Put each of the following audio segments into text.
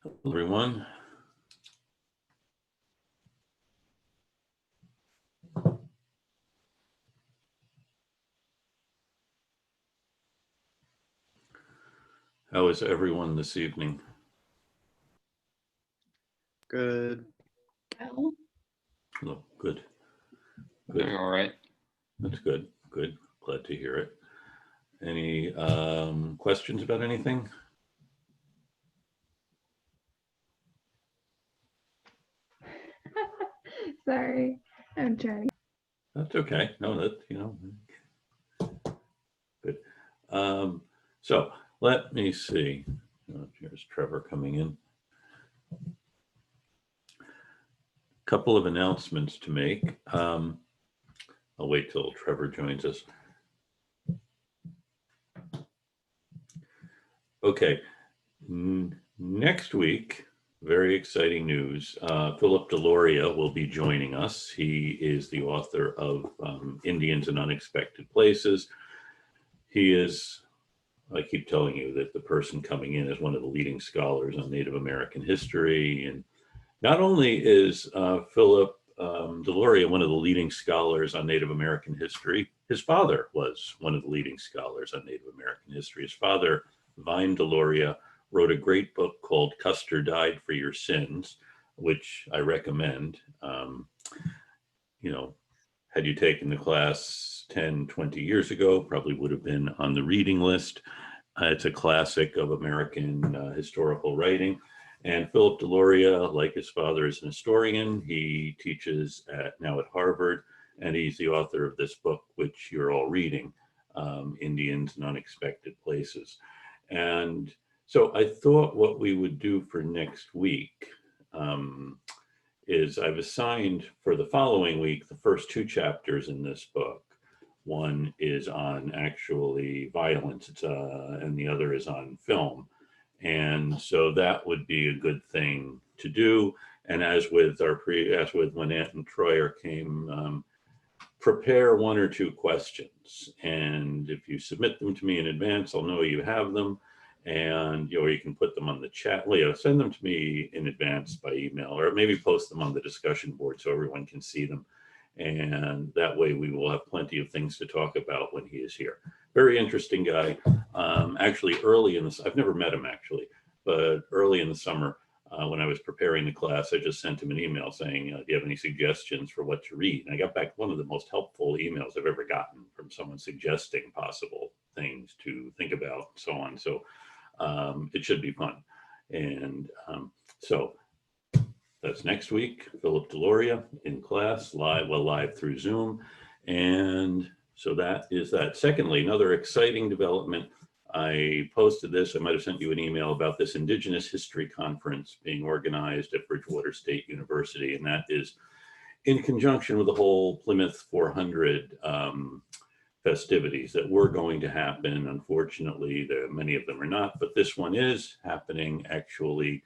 Hello, everyone. How is everyone this evening? Good. Oh, good. Good. Doing all right. That's good. Good. Glad to hear it. Any questions about anything? Sorry, I'm trying. That's okay. No, that, good. So let me see. Oh, here's Trevor coming in. Couple of announcements to make. I'll wait till Trevor joins us. Okay. Next week, very exciting news. Philip Deloria will be joining us. He is the author of Indians in Unexpected Places. He is, I keep telling you that the person coming in is one of the leading scholars on Native American history. And not only is Philip Deloria one of the leading scholars on Native American history, his father was one of the leading scholars on Native American history. His father, Vine Deloria, wrote a great book called Custer Died for Your Sins, which I recommend. Had you taken the class 10, 20 years ago, probably would have been on the reading list. It's a classic of American historical writing. And Philip Deloria, like his father, is an historian. He teaches now at Harvard, and he's the author of this book, which you're all reading, Indians in Unexpected Places. And so I thought what we would do for next week is I've assigned for the following week the first two chapters in this book. One is on actually violence, and the other is on film. And so that would be a good thing to do. And as with when Ant and Troyer came, prepare one or two questions. And if you submit them to me in advance, I'll know you have them. And or you can put them on the chat. Well, send them to me in advance by email, or maybe post them on the discussion board so everyone can see them. And that way we will have plenty of things to talk about when he is here. Very interesting guy. Actually, early in this, I've never met him actually, but early in the summer, when I was preparing the class, I just sent him an email saying, do you have any suggestions for what to read? And I got back one of the most helpful emails I've ever gotten from someone suggesting possible things to think about, and so on. So it should be fun. And so that's next week, Philip Deloria in class, live through Zoom. And so that is that. Secondly, another exciting development. I posted this, I might have sent you an email about this Indigenous History Conference being organized at Bridgewater State University. And that is in conjunction with the whole Plymouth 400 festivities that were going to happen. Unfortunately, many of them are not, but this one is happening actually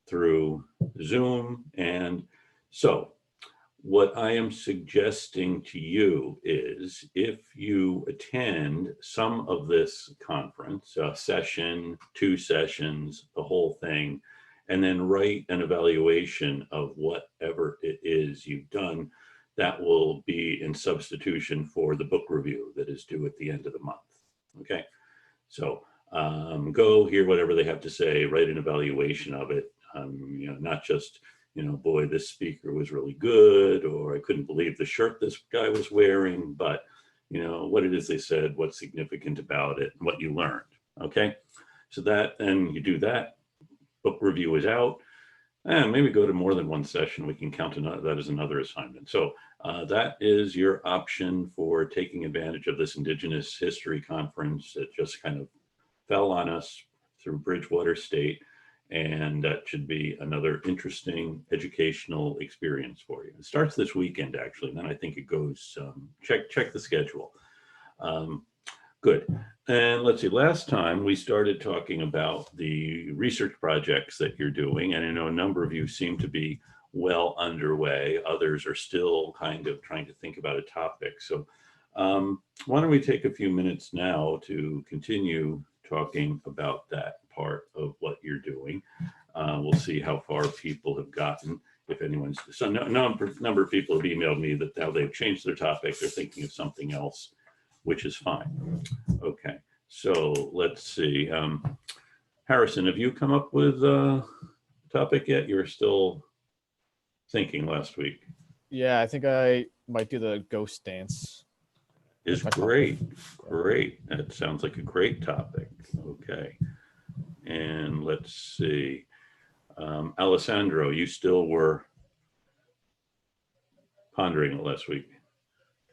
through Zoom. And so what I am suggesting to you is if you attend some of this conference, a session, 2 sessions, the whole thing, and then write an evaluation of whatever it is you've done, that will be in substitution for the book review that is due at the end of the month. Okay, so go hear whatever they have to say, write an evaluation of it. Not just, boy, this speaker was really good, or I couldn't believe the shirt this guy was wearing, but, what it is they said, what's significant about it, and what you learned. Okay, so then you do that. Book review is out, and maybe go to more than one session. We can count that as another assignment. So that is your option for taking advantage of this Indigenous History Conference that just kind of fell on us through Bridgewater State. And that should be another interesting educational experience for you. It starts this weekend, actually, and then I think it goes, check the schedule. Good. And let's see, last time we started talking about the research projects that you're doing, and I know a number of you seem to be well underway. Others are still kind of trying to think about a topic. So why don't we take a few minutes now to continue talking about that part of what you're doing. We'll see how far people have gotten. If anyone's, so number of people have emailed me that now they've changed their topic. They're thinking of something else, which is fine. Okay, so let's see. Harrison, have you come up with a topic yet? You're still thinking last week. Yeah, I think I might do the ghost dance. Is great. Great. That sounds like a great topic. Okay. And let's see. Alessandro, you still were pondering it last week.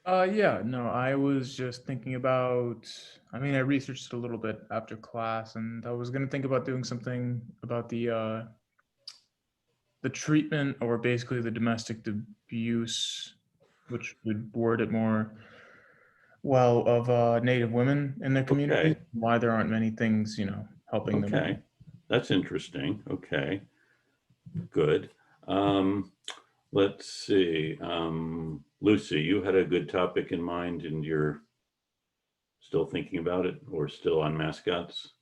Yeah, no, I was just thinking about, I mean, I researched a little bit after class, and I was gonna think about doing something about the treatment, or basically the domestic abuse, which would word it more well, of Native women in their community. Okay. Why there aren't many things, helping them. Okay. That's interesting. Okay. Good. Let's see. Lucy, you had a good topic in mind and you're still thinking about it or still on mascots?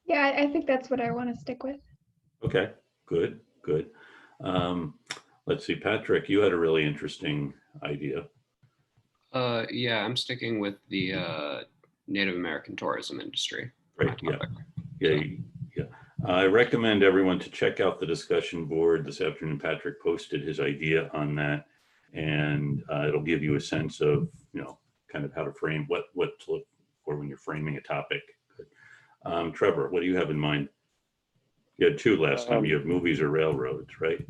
Yeah, I think that's what I want to stick with. Okay, good, good. Let's see, Patrick, you had a really interesting idea. Yeah, I'm sticking with the Native American tourism industry. Right, yeah. I recommend everyone to check out the discussion board this afternoon. Patrick posted his idea on that, and it'll give you a sense of, kind of how to frame what to look for when you're framing a topic. Trevor, what do you have in mind? You had two last time. You have movies or railroads, right?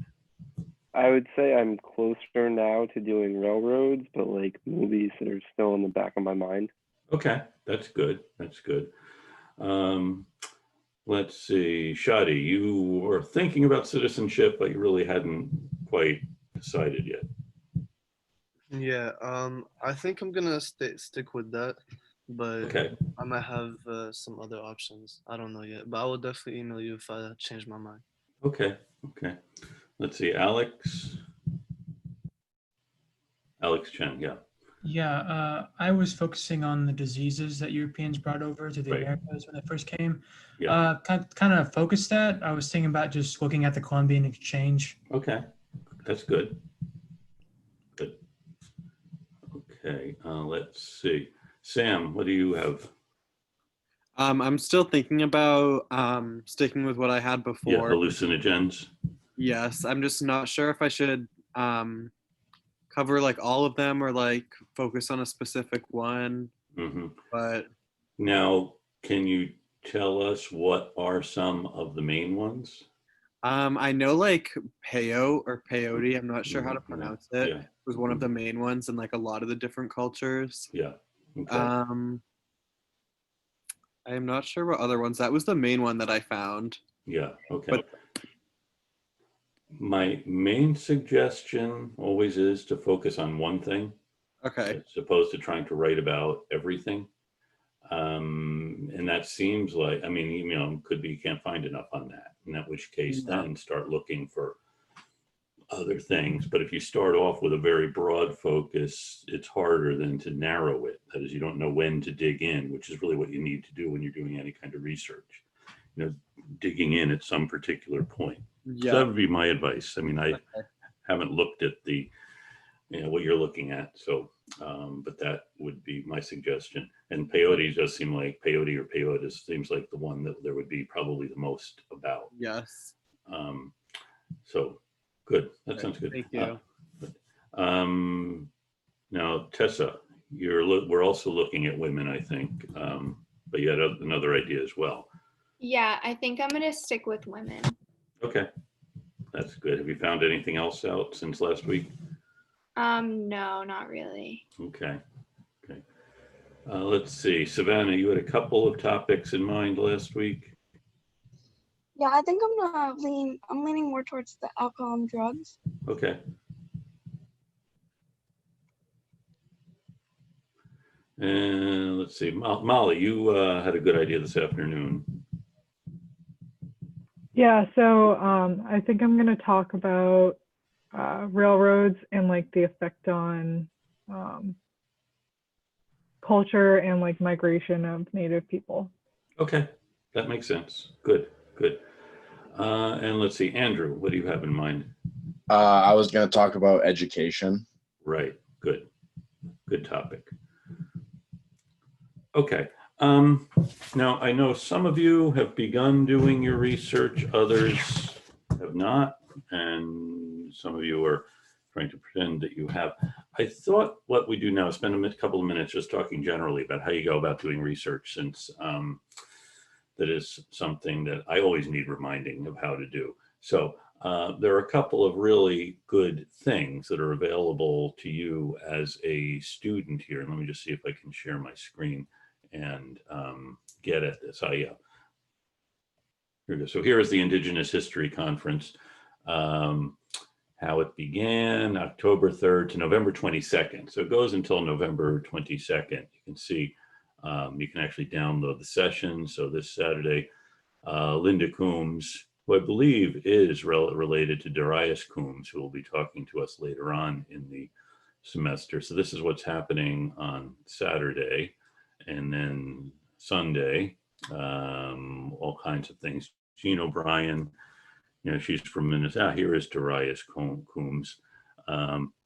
I would say I'm closer now to doing railroads, but like movies that are still in the back of my mind. Okay, that's good. That's good. Let's see, Shadi, you were thinking about citizenship, but you really hadn't quite decided yet. Yeah, I think I'm gonna stick with that, but Okay, I might have some other options. I don't know yet, but I will definitely email you if I change my mind. okay. Let's see, Alex Chen, yeah. Yeah, I was focusing on the diseases that Europeans brought over to the Right. Americas when they first came. Yeah. Kind of focused that. I was thinking about just looking at the Columbian Exchange. Okay, that's good. Good. Okay, let's see. Sam, what do you have? I'm still thinking about sticking with what I had Yeah, before. hallucinogens. Yes, I'm just not sure if I should cover like all of them or like focus on a specific one. Mm-hmm. But now, can you tell us what are some of the main ones? I know like peyo or peyote, I'm not sure how to Mm-hmm. pronounce it. Yeah. Was one of the main ones in like a lot of the different cultures. Yeah. Okay. I am not sure what other ones. That was the main one that I found. Yeah. Okay. But my main suggestion always is to focus on one thing, okay. as opposed to trying to write about everything. And that seems like, I mean, could be you can't find enough on that. In that which case, then start looking for other things. But if you start off with a very broad focus, it's harder than to narrow it. That is, you don't know when to dig in, which is really what you need to do when you're doing any kind of research. Digging in at some particular point. Yeah. So that would be my advice. I mean, I haven't looked at the, what you're looking at. So, but that would be my suggestion. And peyote does seem like peyote or peyote seems like the one that there would be probably the most about. Yes. So good. That sounds good. Thank you. Now, Tessa, we're also looking at women, I think, but you had another idea as well. Yeah, I think I'm going to stick with women. Okay, that's good. Have you found anything else out since last week? No, not really. Okay. Let's see, Savannah, you had a couple of topics in mind last week. Yeah, I think I'm leaning more towards the alcohol and drugs. Okay. And let's see, Molly, you had a good idea this afternoon. Yeah, so I think I'm going to talk about railroads and like the effect on culture and like migration of Native people. Okay, that makes sense. Good. And let's see, Andrew, what do you have in mind? I was going to talk about education. Right, good topic. Okay. Now, I know some of you have begun doing your research, others have not, and some of you are trying to pretend that you have. I thought what we do now is spend a couple of minutes just talking generally about how you go about doing research, since that is something that I always need reminding of how to do. So there are a couple of really good things that are available to you as a student here. And let me just see if I can share my screen and get at this. Here we go. So here is the Indigenous History Conference. How it began, October 3rd to November 22nd. So it goes until November 22nd. You can see, you can actually download the session. So this Saturday, Linda Coombs, who I believe is related to Darius Coombs, who will be talking to us later on in the semester. So this is what's happening on Saturday, and then Sunday, all kinds of things. Jean O'Brien, you know, she's from Minnesota. Here is Darius Coombs.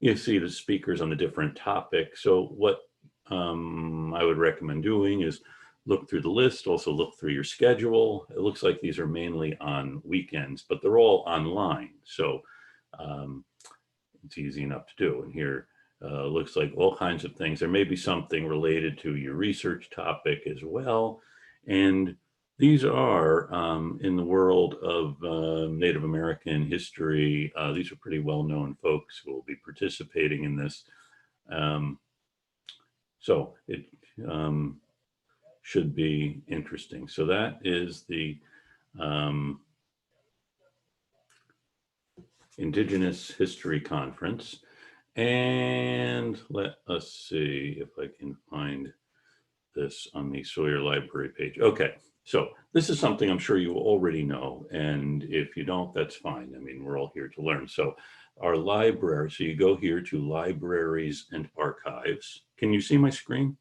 You see the speakers on the different topics. So what I would recommend doing is look through the list, also look through your schedule. It looks like these are mainly on weekends, but they're all online. So it's easy enough to do. And here looks like all kinds of things. There may be something related to your research topic as well. And these are in the world of Native American history. These are pretty well-known folks who will be participating in this. So it should be interesting. So that is the Indigenous History Conference. And let us see if I can find this on the Sawyer Library page. Okay, so this is something I'm sure you already know, and if you don't, that's fine. I mean, we're all here to learn. So our library, so you go here to Libraries and Archives. Can you see my screen?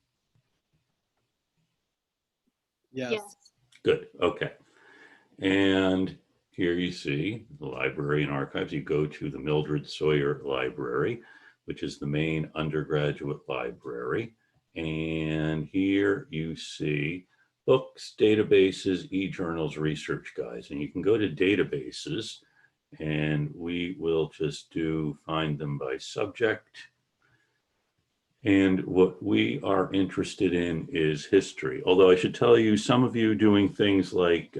Yes. Good, okay. And here you see the Library and Archives. You go to the Mildred Sawyer Library, which is the main undergraduate library. And here you see books, databases, e-journals, research guides. And you can go to databases, and we will just find them by subject. And what we are interested in is history. Although I should tell you, some of you doing things like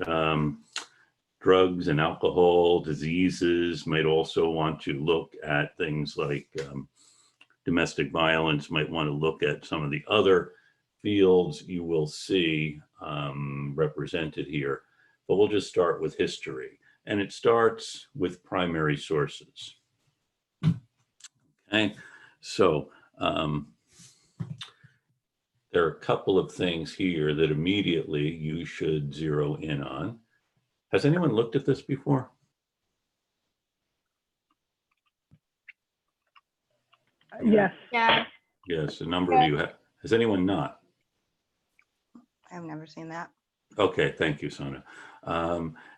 drugs and alcohol, diseases, might also want to look at things like domestic violence, might want to look at some of the other fields you will see represented here. But we'll just start with history. And it starts with primary sources. Okay, so there are a couple of things here that immediately you should zero in on. Has anyone looked at this before? Yes. Yeah. Yes, a number of you have. Has anyone not? I've never seen that. Okay, thank you, Sona.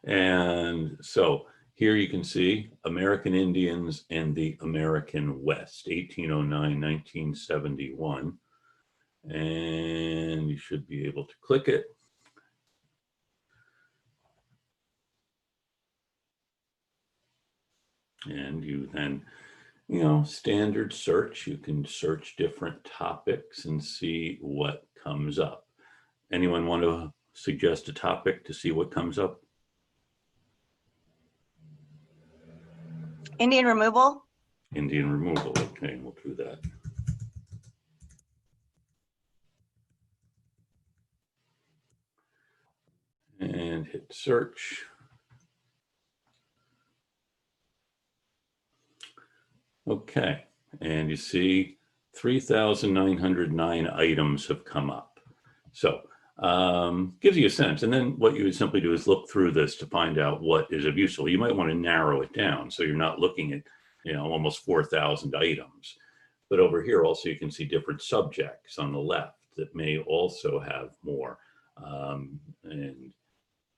And so here you can see American Indians and the American West, 1809, 1971. And you should be able to click it. And you then, you know, standard search, you can search different topics and see what comes up. Anyone want to suggest a topic to see what comes up? Indian removal? Indian removal, okay, we'll do that. And hit search. Okay, and you see 3,909 items have come up. So gives you a sense. And then what you would simply do is look through this to find out what is of use. You might want to narrow it down so you're not looking at, you know, almost 4,000 items. But over here also you can see different subjects on the left that may also have more. And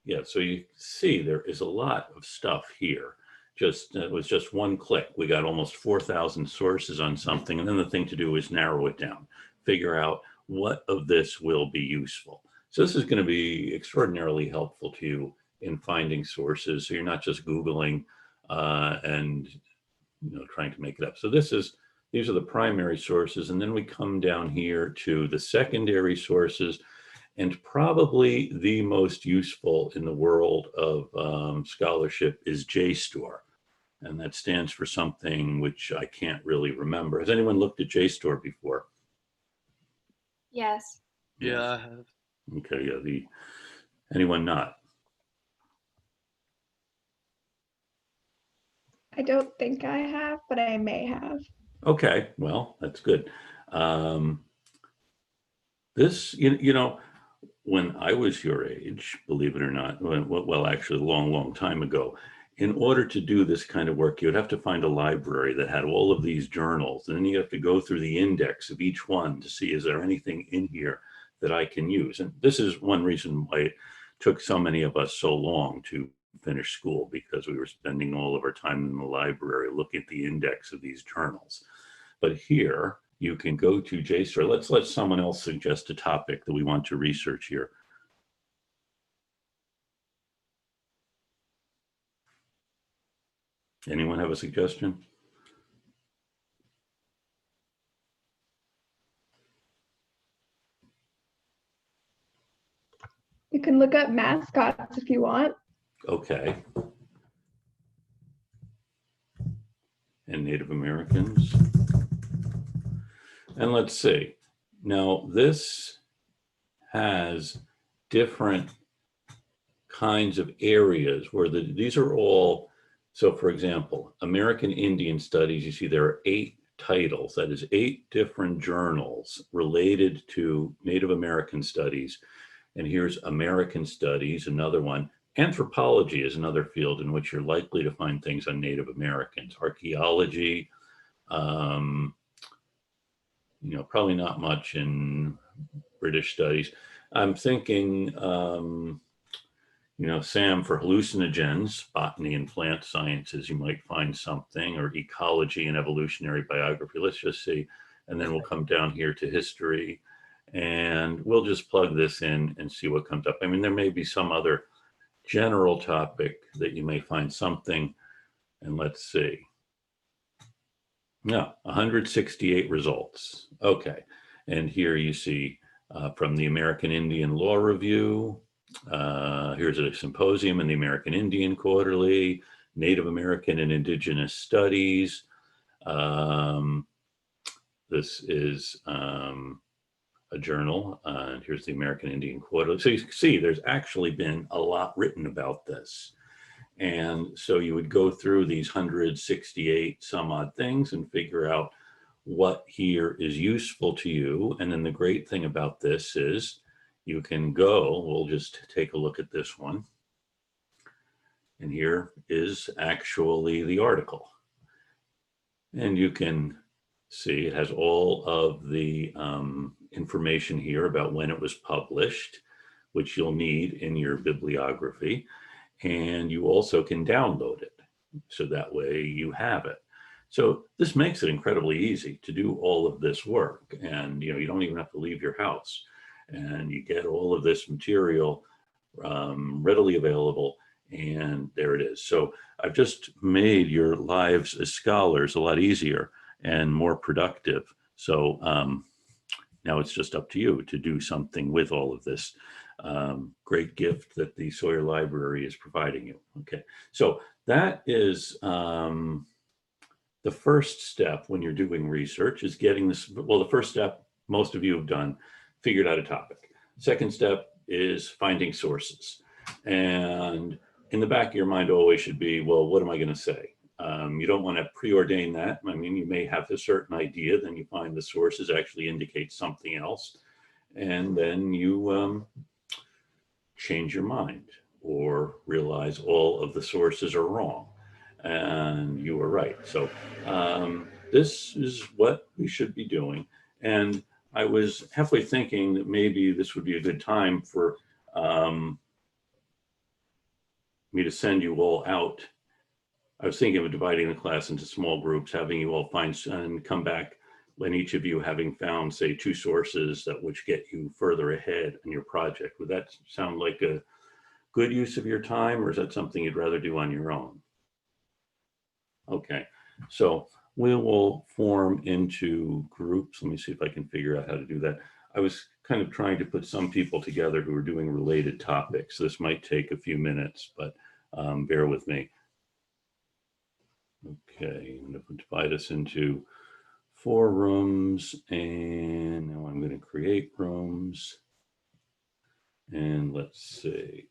Yeah, so you see there is a lot of stuff here. Just it was just one click. We got almost 4,000 sources on something, and then the thing to do is narrow it down, figure out what of this will be useful. So this is going to be extraordinarily helpful to you in finding sources. So you're not just Googling and trying to make it up. So these are the primary sources, and then we come down here to the secondary sources. And probably the most useful in the world of scholarship is JSTOR. And that stands for something which I can't really remember. Has anyone looked at JSTOR before? Yes. Yeah, I have. Okay, yeah, anyone not? I don't think I have, but I may have. Okay, well, that's good. This, when I was your age, believe it or not, well, actually a long, long time ago, in order to do this kind of work, you would have to find a library that had all of these journals. And then you have to go through the index of each one to see, is there anything in here that I can use? And this is one reason why it took so many of us so long to finish school, because we were spending all of our time in the library looking at the index of these journals. But here, you can go to JSTOR. Let's let someone else suggest a topic that we want to research here. Anyone have a suggestion? You can look up mascots if you want. Okay. And Native Americans. And let's see. Now, this has different kinds of areas where these are all, so for example, American Indian Studies, you see there are 8 titles, that is 8 different journals related to Native American studies. And here's American Studies, another one. Anthropology is another field in which you're likely to find things on Native Americans. Archaeology, probably not much in British studies. I'm thinking, Sam, for hallucinogens, botany and plant sciences, you might find something, or ecology and evolutionary biography. Let's just see. And then we'll come down here to history, and we'll just plug this in and see what comes up. I mean, there may be some other general topic that you may find something, and let's see. No, 168 results. Okay. And here you see from the American Indian Law Review, here's a symposium in the American Indian Quarterly, Native American and Indigenous Studies. This is a journal, and here's the American Indian Quarterly. So you can see there's actually been a lot written about this. And so you would go through these 168 some odd things and figure out what here is useful to you. And then the great thing about this is you can go, we'll just take a look at this one. And here is actually the article. And you can see it has all of the information here about when it was published, which you'll need in your bibliography. And you also can download it, so that way you have it. So this makes it incredibly easy to do all of this work. And you don't even have to leave your house. And you get all of this material readily available, and there it is. So I've just made your lives as scholars a lot easier and more productive. So now it's just up to you to do something with all of this great gift that the Sawyer Library is providing you. Okay, so that is the first step when you're doing research, is getting this. Well, the first step most of you have done, figured out a topic. Second step is finding sources. And in the back of your mind always should be, well, what am I going to say? You don't want to preordain that. I mean, you may have a certain idea, then you find the sources actually indicate something else. And then you change your mind or realize all of the sources are wrong and you were right. So this is what we should be doing. And I was halfway thinking that maybe this would be a good time for me to send you all out. I was thinking of dividing the class into small groups, having you all find and come back when each of you having found, say, 2 sources that which get you further ahead in your project. Would that sound like a good use of your time, or is that something you'd rather do on your own? Okay, so we will form into groups. Let me see if I can figure out how to do that. I was kind of trying to put some people together who are doing related topics. This might take a few minutes, but bear with me. Okay, I'm going to divide us into 4 rooms, and now I'm going to create rooms. And let's see.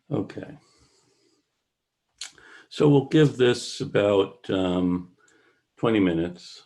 Okay. So we'll give this about 20 minutes.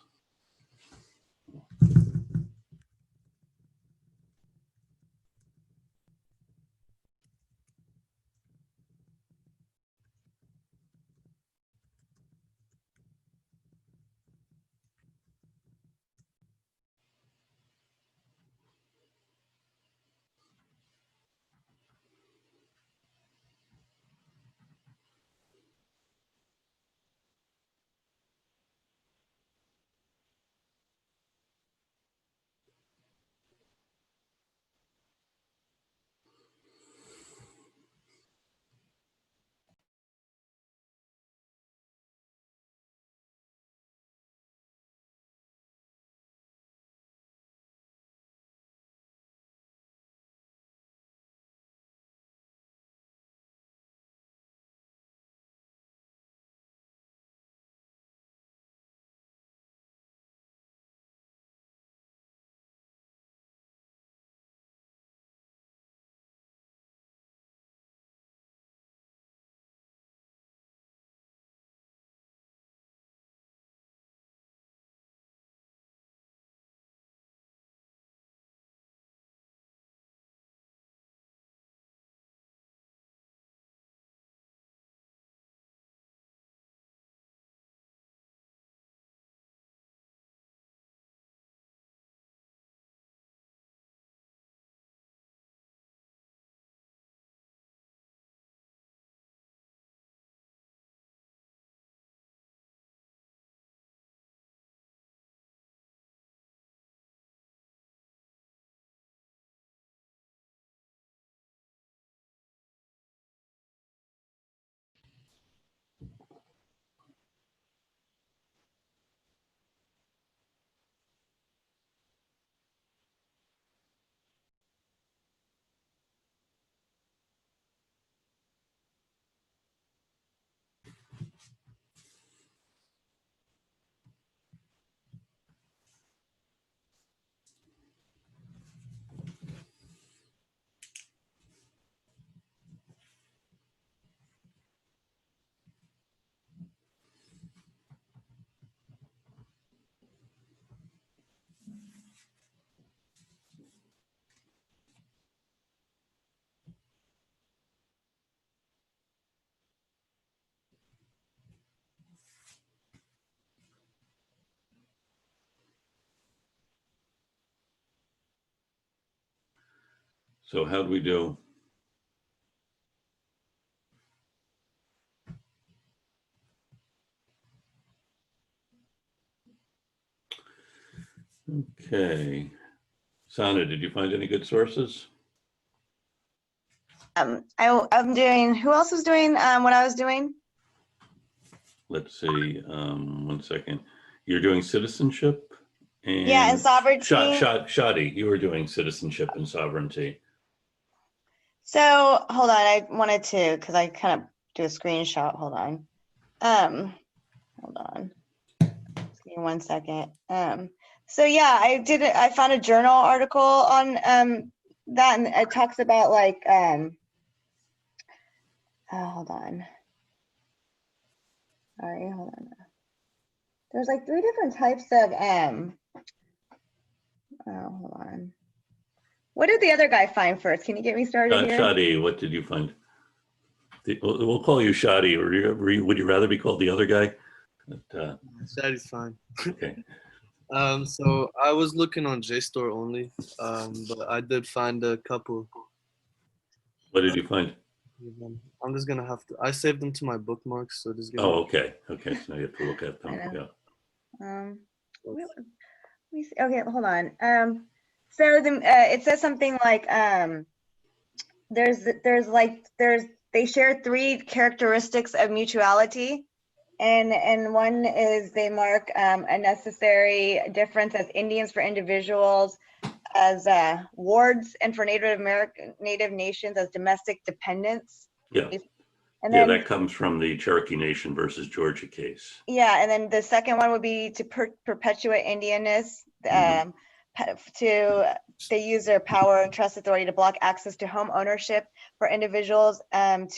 So how do we do? Okay. Sana, did you find any good sources? I'm doing. Who else was doing what I was doing? Let's see, 1 second. You're doing citizenship and Yeah, and sovereignty. Shadi, you were doing citizenship and sovereignty. So hold on, I wanted to because I kind of do a screenshot. Hold on. Hold on. Just give me 1 second. So yeah, I did it. I found a journal article on that, and it talks about like hold on. Sorry, hold on. There's like 3 different types of oh, hold on. What did the other guy find first? Can you get me started here? Shadi, what did you find? We'll call you Shadi, or would you rather be called the other guy? But, Shadi's fine. okay. So I was looking on JSTOR only, but I did find a couple. What did you find? I'm just gonna have to. I saved them to my bookmarks, so just. Oh, okay. Okay, so now you have to look at them. Yeah. Let me see. Okay, hold on. So it says something like they share 3 characteristics of mutuality, and one is they mark a necessary difference as Indians for individuals, as wards, and for Native nations as domestic dependents. Yeah. And yeah, then, that comes from the Cherokee Nation versus Georgia case. yeah, and then the second one would be to perpetuate Indianness. They use their power and trust authority to block access to home ownership for individuals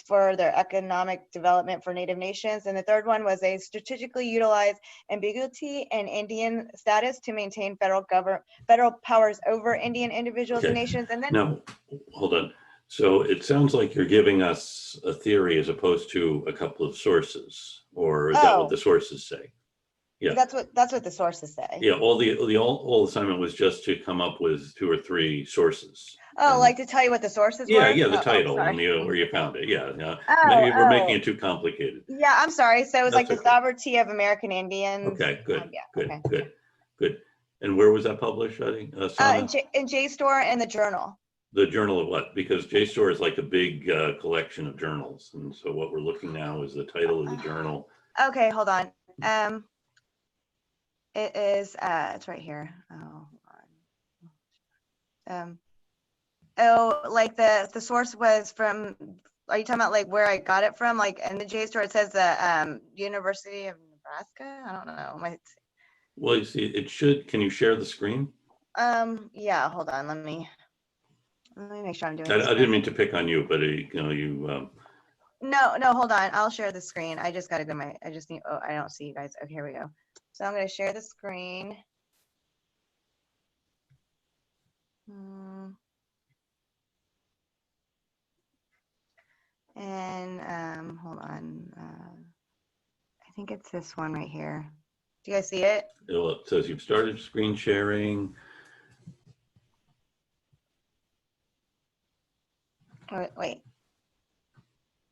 for their economic development for Native nations. And the third one was they strategically utilize ambiguity and Indian status to maintain federal powers over Indian individuals and nations. And then now, hold on. So it sounds like you're giving us a theory as opposed to a couple of sources, or is that what the sources say? Yeah, that's what the sources say. Yeah, all assignment was just to come up with 2 or 3 sources. Oh, like to tell you what the sources were? Yeah, the title and where you found it. Yeah, we're making it too complicated. Yeah, I'm sorry. So it was That's like the sovereignty of American Indians. Okay, good, yeah, good. And where was that published, Shadi? In JSTOR and the journal. The journal of what? Because JSTOR is like a big collection of journals, and so what we're looking now is the title of the journal. Okay, hold on. It is. It's right here. Oh, hold on. Like the source was from. Are you talking about like where I got it from? Like in the JSTOR, it says the University of Nebraska. I don't know. Well, you see, it should. Can you share the screen? Yeah. Hold on. Let me make sure I'm doing. I didn't mean to pick on you, but you. No, hold on. I'll share the screen. I just gotta go. I just need. Oh, I don't see you guys. Okay, here we go. So I'm gonna share the screen. And hold on. I think it's this one right here. Do you guys see it? It says you've started screen sharing. Wait.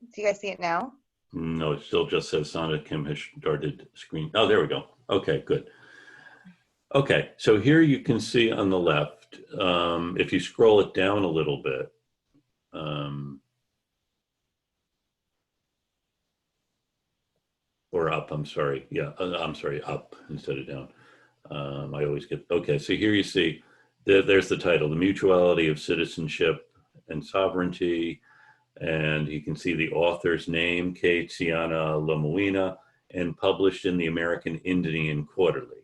Do you guys see it now? No, it still just says Sana Kim has started screen. Oh, there we go. Okay, good. Okay, so here you can see on the left, if you scroll it down a little bit, or up, I'm sorry. Yeah, I'm sorry, up instead of down. I always get, okay, so here you see, there's the title, The Mutuality of Citizenship and Sovereignty. And you can see the author's name, K. Tiana Lomoina, and published in the American Indian Quarterly,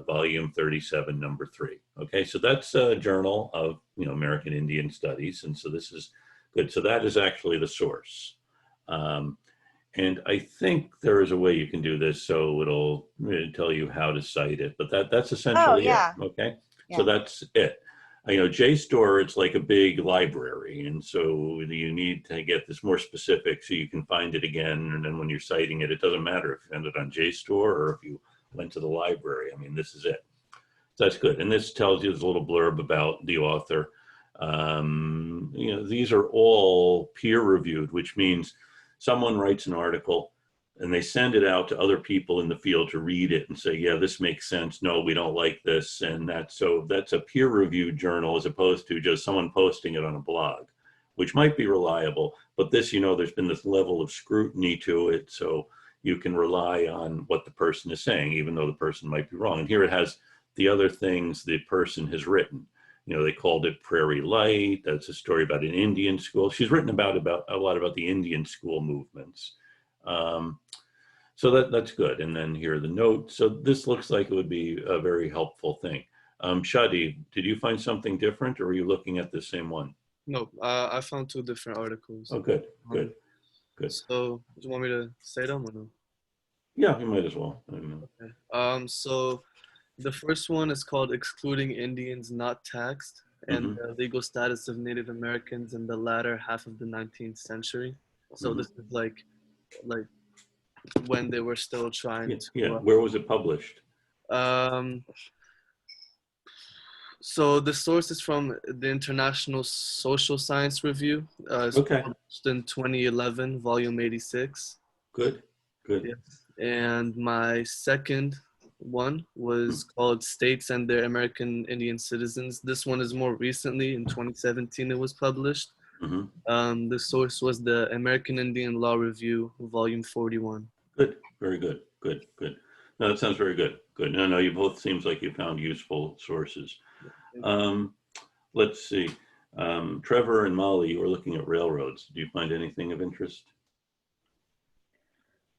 volume 37, number 3. Okay, so that's a journal of American Indian Studies, and so this is good. So that is actually the source. And I think there is a way you can do this, so it'll tell you how to cite it, but that's essentially it. Okay, so that's it. JSTOR, it's like a big library, and so you need to get this more specific so you can find it again, and then when you're citing it, it doesn't matter if you found it on JSTOR or if you went to the library. I mean, this is it. So that's good, and this tells you, there's a little blurb about the author. These are all peer-reviewed, which means someone writes an article, and they send it out to other people in the field to read it and say, yeah, this makes sense. No, we don't like this. And that's a peer reviewed journal as opposed to just someone posting it on a blog, which might be reliable. But this, there's been this level of scrutiny to it. So you can rely on what the person is saying, even though the person might be wrong. And here it has the other things the person has written. They called it Prairie Light. That's a story about an Indian school. She's written about a lot about the Indian school movements. So that's good. And then here are the notes. So this looks like it would be a very helpful thing. Shadi, did you find something different, or were you looking at the same one? No, I found two different articles. Oh, good. Good. So, do you want me to say them or no? Yeah, you might as well. Okay. So the first one is called "Excluding Indians Not Taxed and the Legal Status of Native Americans in the Latter Half of the 19th Century." So this is like when they were still trying to. Yeah. Where was it published? So the source is from the International Social Science Review. It's published in 2011, volume 86. Good. Yes. And my second one was called States and Their American Indian Citizens. This one is more recently, in 2017 it was published. The source was the American Indian Law Review, volume 41. Good. Very good. Good. No, that sounds very good. Good. No, you both seems like you found useful sources. Let's see. Trevor and Molly, you were looking at railroads. Did you find anything of interest?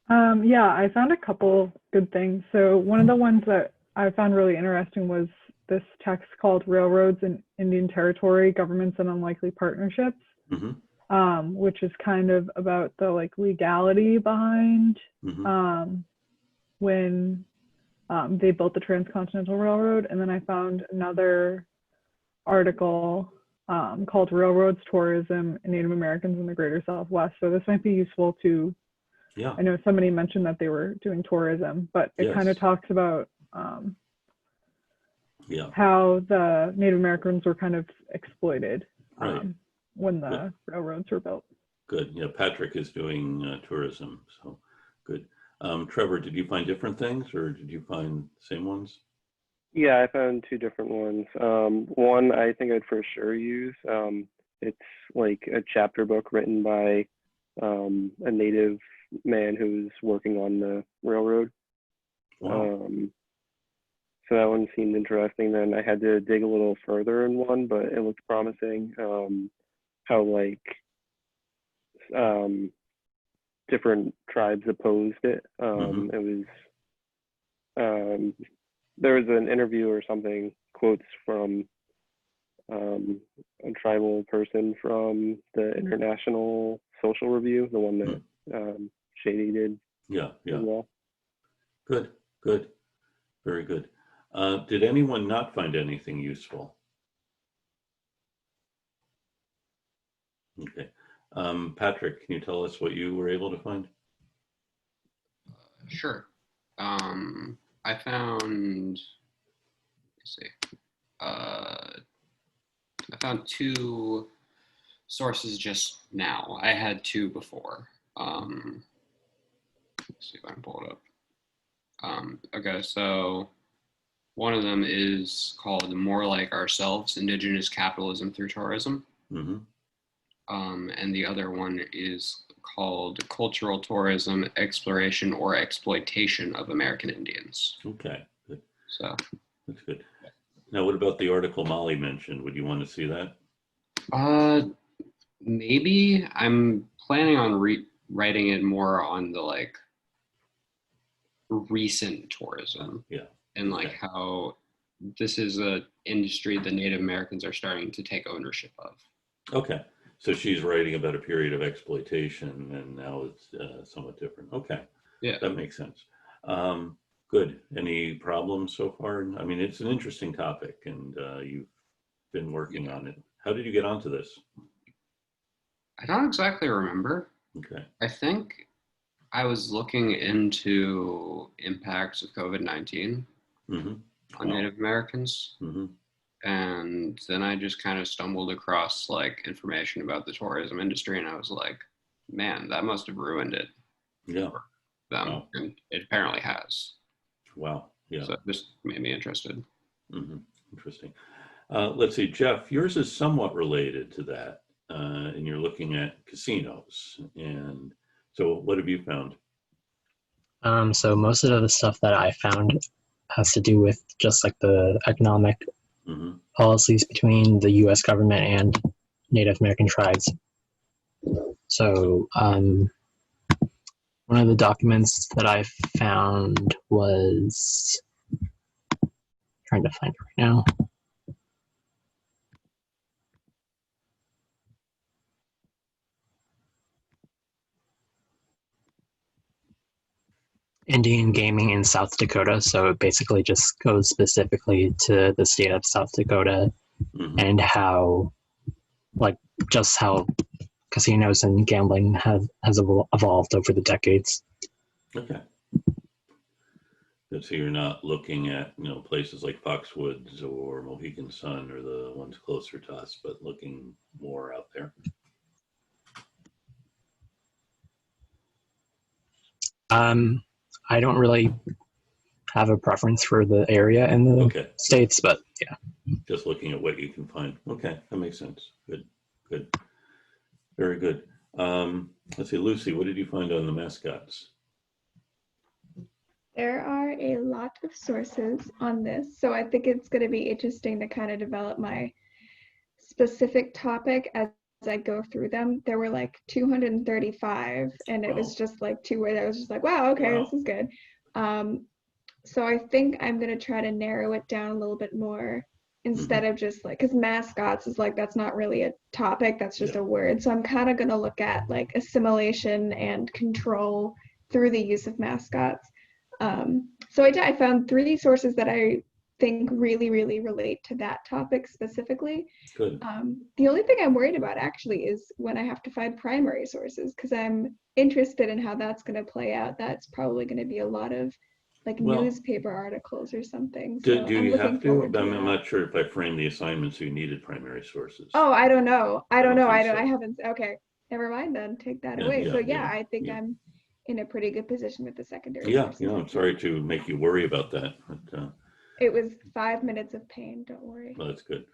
Yeah, I found a couple good things. So one of the ones that I found really interesting was this text called Railroads in Indian Territory, Governments and Unlikely Partnerships, which is kind of about the legality behind when they built the Transcontinental Railroad. And then I found another article called Railroads, Tourism, and Native Americans in the Greater Southwest. So this might be useful to, I know somebody mentioned that they were doing tourism, but it kind of talks about how the Native Americans were kind of exploited when the railroads were built. Good. Yeah, Patrick is doing tourism, so good. Trevor, did you find different things, or did you find the same ones? Yeah, I found two different ones. One I think I'd for sure use. It's like a chapter book written by a native man who's working on the railroad. Wow. So that one seemed interesting. Then I had to dig a little further in one, but it looked promising. How different tribes opposed it. It was there was an interview or something, quotes from a tribal person from the International Social Review, the one that Shady did. Yeah. As well. Good. Very good. Did anyone not find anything useful? Okay. Patrick, can you tell us what you were able to find? Sure. I found, let's see, I found two sources just now. I had two before. Let's see if I can pull it up. Okay, so one of them is called More Like Ourselves, Indigenous Capitalism Through Tourism. And the other one is called Cultural Tourism, Exploration or Exploitation of American Indians. Okay, good. So that's good. Now, what about the article Molly mentioned? Would you want to see that? Maybe. I'm planning on writing it more on the recent tourism. And how this is a industry the Native Americans are starting to take ownership of. Okay. So she's writing about a period of exploitation, and now it's somewhat different. Okay. Yeah. That makes sense. Good. Any problems so far? I mean, it's an interesting topic, and you've been working on it. How did you get onto this? I don't exactly remember. Okay. I think I was looking into impacts of COVID-19 on Native Americans. And then I just kind of stumbled across information about the tourism industry, and I was like, man, that must have ruined it. Yeah. them, Wow. and it apparently has. Wow. Yeah. So it just made me interested. Interesting. Let's see, Jeff, yours is somewhat related to that, and you're looking at casinos. And so what have you found? So most of the stuff that I found has to do with just like the economic policies between the U.S. government and Native American tribes. So one of the documents that I found was, trying to find it right now. Indian gaming in South Dakota. So it basically just goes specifically to the state of South Dakota and how, like, just how casinos and gambling has evolved over the decades. Okay. Good. So you're not looking at, places like Foxwoods or Mohegan Sun or the ones closer to us, but looking more out there. I don't really have a preference for the area in the states, but yeah. Just looking at what you can find. Okay, that makes sense. Good, good. Very good. Let's see, Lucy, what did you find on the mascots? There are a lot of sources on this, so I think it's going to be interesting to kind of develop my specific topic as I go through them. There were like 235, and it was just like two where I was just like, wow, okay, this is good. So I think I'm going to try to narrow it down a little bit more instead of just like, because mascots is like, that's not really a topic, that's just a word. So I'm kind of going to look at like assimilation and control through the use of mascots. So I found 3 sources that I think really relate to that topic specifically. Good. The only thing I'm worried about actually is when I have to find primary sources, because I'm interested in how that's going to play out. That's probably going to be a lot of like newspaper articles or something. So Do you have to? I'm that. not sure if I framed the assignment so you needed primary sources. Oh, I don't know. I so. haven't. Okay, never mind then. Take that away. So I think I'm in a pretty good position with the secondary sources. I'm sorry to make you worry about that. But, it was 5 minutes of pain. Don't worry. well, that's good.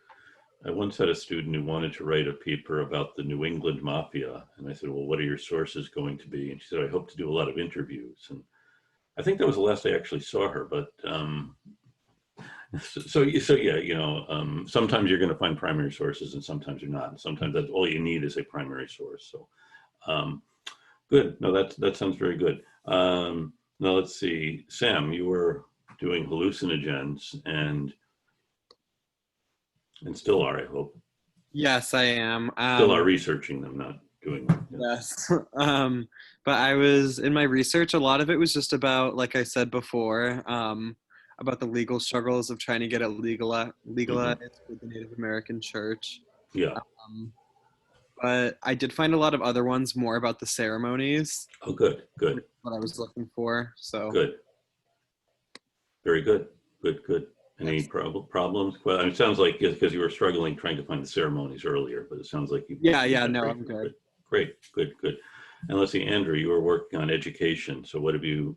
I once had a student who wanted to write a paper about the New England Mafia. And I said, well, what are your sources going to be? And she said, I hope to do a lot of interviews. And I think that was the last I actually saw her. But sometimes you're going to find primary sources and sometimes you're not. And sometimes that's all you need is a primary source. So good. No, that sounds very good. Now let's see. Sam, you were doing hallucinogens and still are, I hope. Yes, I am. Still are researching them, not doing them. Yes. But I was in my research, a lot of it was just about, like I said before, about the legal struggles of trying to get it legalized with the Native American church. Yeah. But I did find a lot of other ones more about the ceremonies. Oh, good. What I was looking for. So good. Very good. Good. Any problems? Well, it sounds like because you were struggling trying to find the ceremonies earlier, but it sounds like you. I'm good. Great. And let's see, Andrew, you were working on education. So what have you?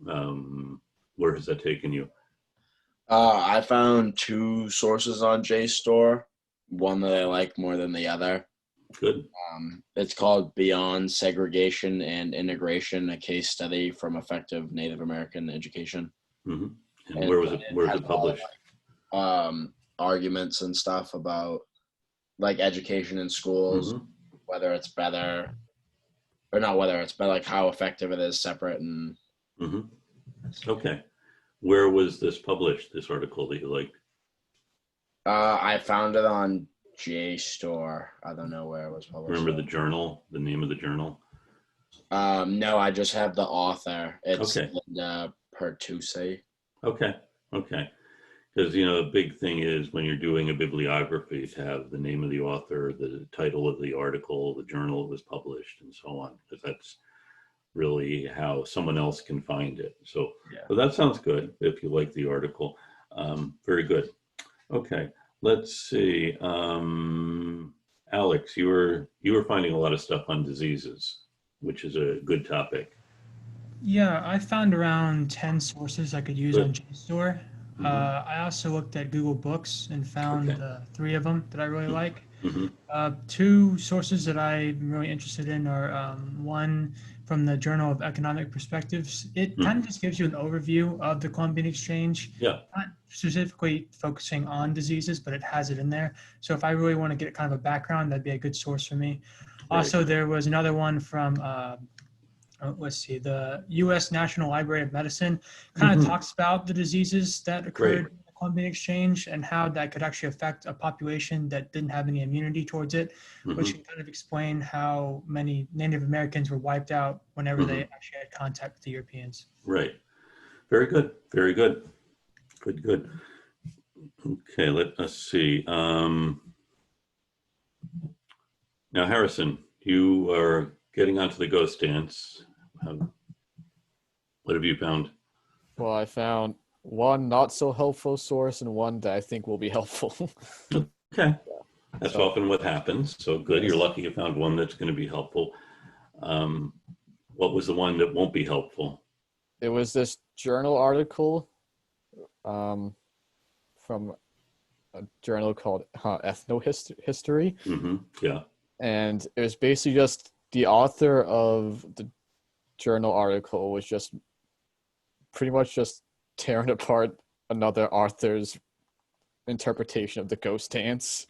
Where has that taken you? I found 2 sources on JSTOR. One that I like more than the other. Good. It's called Beyond Segregation and Integration: A Case Study from Effective Native American Education. And where was it published? Arguments and stuff about like education in schools, whether it's better or not, whether it's better, like how effective it is separate and. Okay. Where was this published? This article that you liked? I found it on JSTOR. I don't know where it was published. Remember the journal? The name of the journal? No, I just have the author. It's okay. Linda Pertusi. Okay. Because, the big thing is when you're doing a bibliography to have the name of the author, the title of the article, the journal it was published, and so on, because that's really how someone else can find it. So, But that sounds good if you like the article. Very good. Okay, let's see. Alex, you were finding a lot of stuff on diseases, which is a good topic. Yeah, I found around 10 sources I could use Good. on JSTOR. I also looked at Google Books and found Okay. 3 of them that I really like. Mm-hmm. 2 sources that I'm really interested in are one from the Journal of Economic Perspectives. It kind of just gives you an overview of the Columbian Exchange, Yeah. not specifically focusing on diseases, but it has it in there. So if I really want to get kind of a background, that'd be a good source for me. Also, there was another one from let's see, the U.S. National Library of Medicine kind of talks about the diseases that occurred in the Columbian Exchange and how that could actually affect a population that didn't have any immunity towards it, which can kind of explain how many Native Americans were wiped out whenever they actually had contact with the Europeans. Right. Very good. Very good. Good, good. Okay, let us see. Now, Harrison, you are getting onto the ghost dance. What have you found? Well, I found one not so helpful source and one that I think will be helpful. Okay. That's So- often what happens. So good. You're lucky you found one that's going to be helpful. What was the one that won't be helpful? It was this journal article from a journal called Ethnohistory. Yeah. And it was basically just the author of the journal article was just pretty much just tearing apart another author's interpretation of the ghost dance.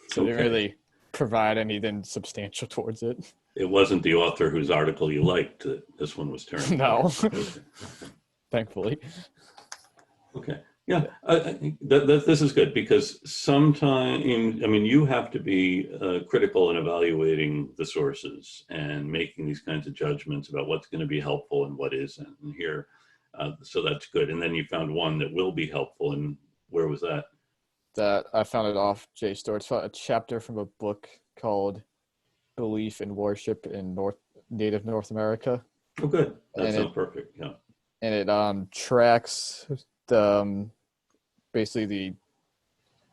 So they didn't really provide anything substantial towards it. It wasn't the author whose article you liked that this one was tearing apart. No. Okay. Thankfully. Okay. Yeah, this is good because sometimes, I mean, you have to be critical in evaluating the sources and making these kinds of judgments about what's going to be helpful and what isn't. And here, so that's good. And then you found one that will be helpful. And where was that? That I found it off JSTOR. It's a chapter from a book called Belief in Worship in Native North America. Oh, good. That And sounds perfect. Yeah. And it tracks the basically the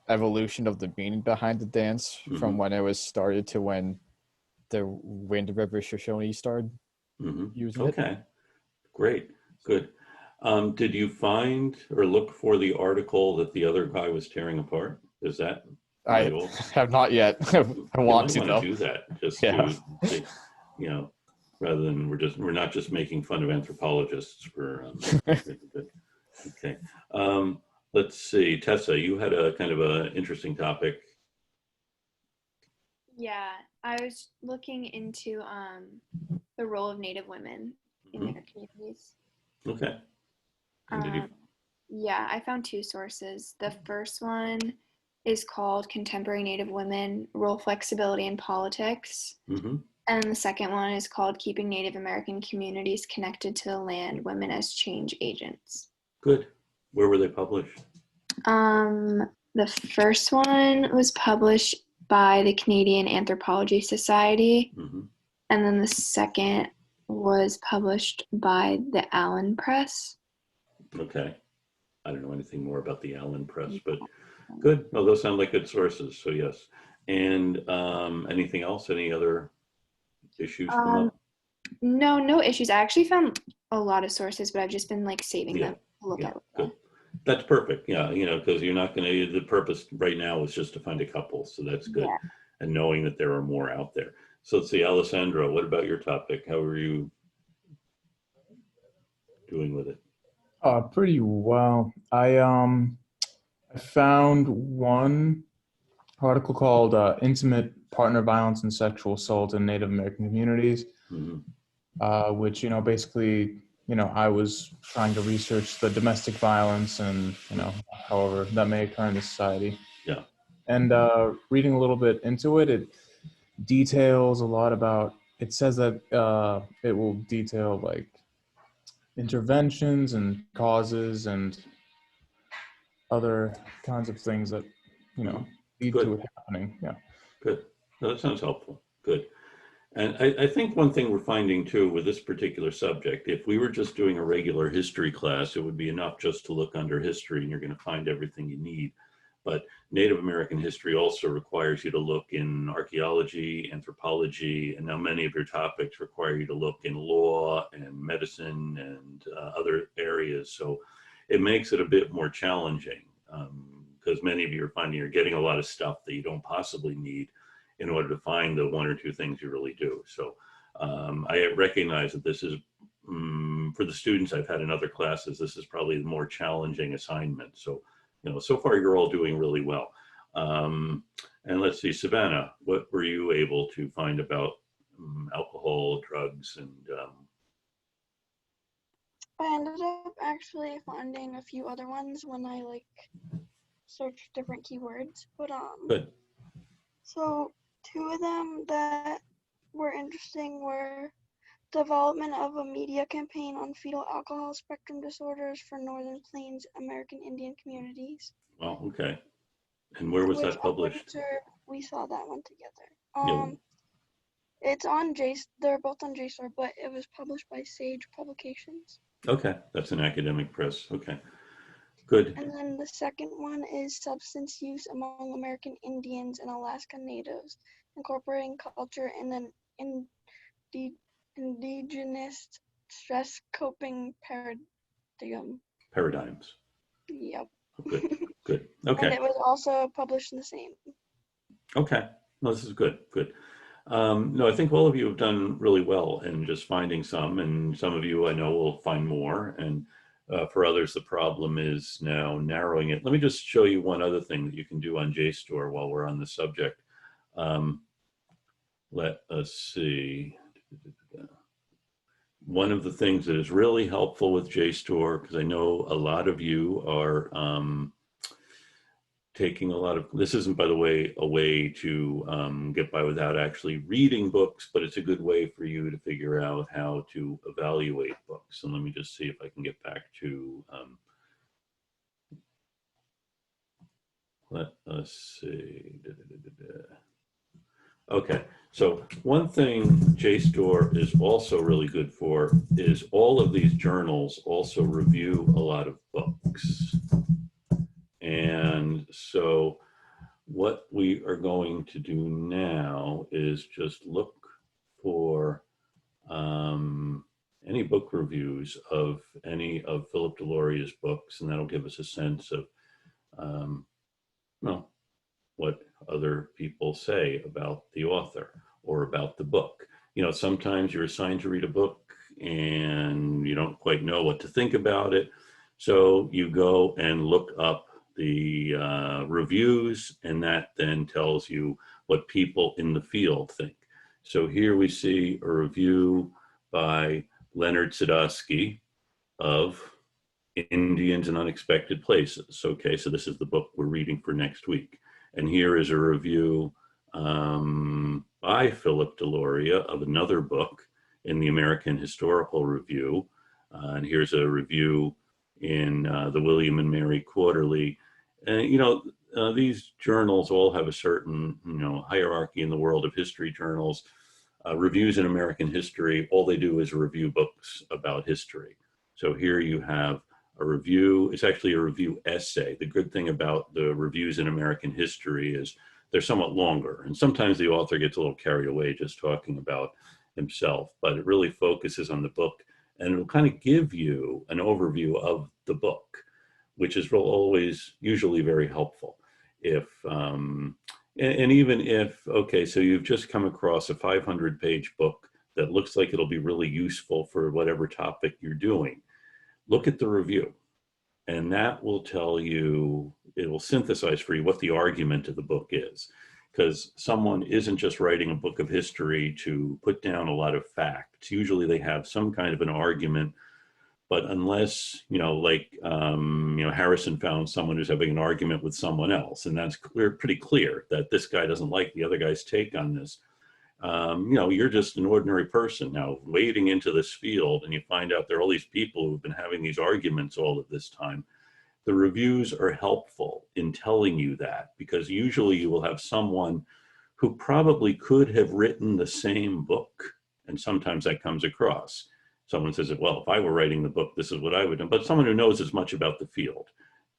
evolution of the meaning behind the dance from when it was started to when the Wind River Shoshone started using it. Okay, great, good. Did you find or look for the article that the other guy was tearing apart? Is that? I have not yet. I want to though. Do that just Yeah. to, you know, rather than we're not just making fun of anthropologists. Okay. Let's see, Tessa, you had a kind of an interesting topic. Yeah, I was looking into the role of Native women in their communities. Okay. And did you? Yeah, I found 2 sources. The first one is called Contemporary Native Women, Role Flexibility in Politics. And the second one is called Keeping Native American Communities Connected to the Land, Women as Change Agents. Good. Where were they published? The first one was published by the Canadian Anthropology Society. And then the second was published by the Allen Press. Okay. I don't know anything more about the Allen Press, but good. No, those sound like good sources. So yes. And anything else? Any other issues come up? No issues. I actually found a lot of sources, but I've just been like saving them to look at. Good. That's perfect. Yeah, you know, because you're not going to. The purpose right now is just to find a couple, so that's good. Yeah. And knowing that there are more out there. So let's see, Alessandro, what about your topic? How are you doing with it? Pretty well. I found one article called "Intimate Partner Violence and Sexual Assault in Native American Communities," which basically I was trying to research the domestic violence and however that may occur in the society. Yeah. And reading a little bit into it, it details a lot about. It says that it will detail like interventions and causes and other kinds of things that lead to it happening. Yeah. Good. No, that sounds helpful. Good. And I think one thing we're finding too with this particular subject, if we were just doing a regular history class, it would be enough just to look under history and you're going to find everything you need. But Native American history also requires you to look in archaeology, anthropology, and now many of your topics require you to look in law and medicine and other areas. So it makes it a bit more challenging because many of you are finding you're getting a lot of stuff that you don't possibly need in order to find the one or two things you really do. So I recognize that this is, for the students I've had in other classes, this is probably the more challenging assignment. So, so far you're all doing really well. And let's see, Savannah, what were you able to find about alcohol, drugs, and I ended up actually finding a few other ones when I searched different keywords. But good. So 2 of them that were interesting were development of a media campaign on fetal alcohol spectrum disorders for Northern Plains American Indian communities. Well, okay. And where was that published? I'm sure we saw that one together. Yeah. It's on they're both on JSTOR, but it was published by Sage Publications. Okay, that's an academic press. Okay, good. And then the second one is substance use among American Indians and Alaska Natives, incorporating culture in an indigenous stress coping paradigms. Yep. Good, good. Okay. And it was also published in the same. Okay, no, this is good, good. No, I think all of you have done really well in just finding some, and some of you I know will find more, and for others the problem is now narrowing it. Let me just show you one other thing that you can do on JSTOR while we're on the subject. Let us see. One of the things that is really helpful with JSTOR, because I know a lot of you are taking a lot of, this isn't, by the way, a way to get by without actually reading books, but it's a good way for you to figure out how to evaluate books. And let me just see if I can get back to, let us see. Okay, so one thing JSTOR is also really good for is all of these journals also review a lot of books. And so what we are going to do now is just look for any book reviews of any of Philip Deloria's books, and that'll give us a sense of well, what other people say about the author or about the book. You know, sometimes you're assigned to read a book and you don't quite know what to think about it. So you go and look up the reviews, and that then tells you what people in the field think. So here we see a review by Leonard Sadowski of Indians in Unexpected Places. Okay, so this is the book we're reading for next week. And here is a review by Philip Deloria of another book in the American Historical Review. And here's a review in the William and Mary Quarterly. And, you know, these journals all have a certain, you know, hierarchy in the world of history journals. Reviews in American history, all they do is review books about history. So here you have a review. It's actually a review essay. The good thing about the reviews in American history is they're somewhat longer, and sometimes the author gets a little carried away just talking about himself, but it really focuses on the book, and it'll kind of give you an overview of the book, which is always usually very helpful. If and even if, okay, so you've just come across a 500-page book that looks like it'll be really useful for whatever topic you're doing, look at the review, and that will tell you, it will synthesize for you what the argument of the book is. Because someone isn't just writing a book of history to put down a lot of facts. Usually they have some kind of an argument, but unless, you know, like, you know, Harrison found someone who's having an argument with someone else, and that's clear, pretty clear that this guy doesn't like the other guy's take on this. You know, you're just an ordinary person now wading into this field, and you find out there are all these people who've been having these arguments all of this time. The reviews are helpful in telling you that, because usually you will have someone who probably could have written the same book, and sometimes that comes across. Someone says, well, if I were writing the book, this is what I would do. But someone who knows as much about the field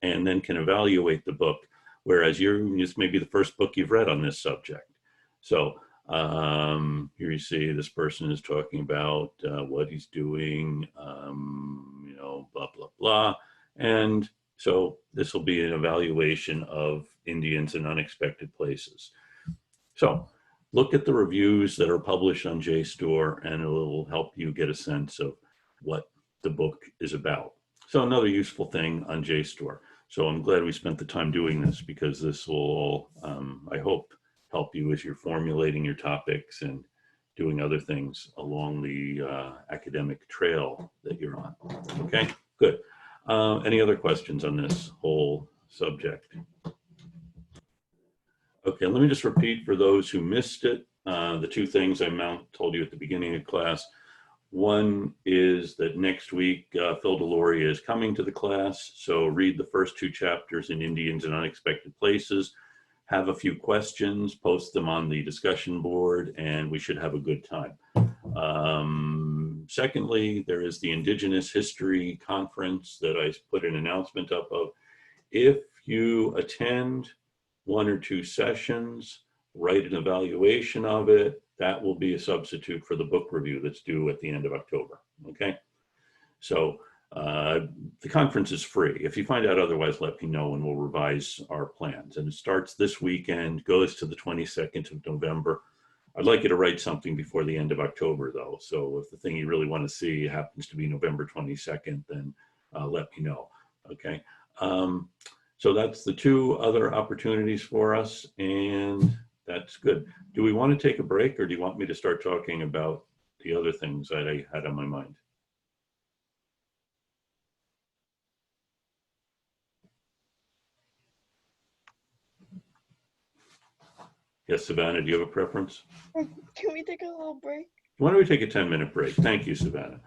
and then can evaluate the book whereas this may be the first book you've read on this subject. So here you see this person is talking about what he's doing, blah, blah, blah. And so this will be an evaluation of Indians in unexpected places. So look at the reviews that are published on JSTOR, and it will help you get a sense of what the book is about. So another useful thing on JSTOR. So I'm glad we spent the time doing this, because this will, I hope, help you as you're formulating your topics and doing other things along the academic trail that you're on. Okay, good. Any other questions on this whole subject? Okay, let me just repeat for those who missed it, the two things I told you at the beginning of class. One is that next week, Phil Deloria is coming to the class. So read the first two chapters in Indians in Unexpected Places, have a few questions, post them on the discussion board, and we should have a good time. Secondly, there is the Indigenous History Conference that I put an announcement up of. If you attend one or two sessions, write an evaluation of it, that will be a substitute for the book review that's due at the end of October, okay? So the conference is free. If you find out otherwise, let me know and we'll revise our plans. And it starts this weekend, goes to the 22nd of November. I'd like you to write something before the end of October though. So if the thing you really want to see happens to be November 22nd, then let me know, okay? So that's the two other opportunities for us, and that's good. Do we want to take a break, or do you want me to start talking about the other things that I had on my mind? Yes, Savannah, do you have a preference? Can we take a little break? Why don't we take a 10-minute break? Thank you, Savannah.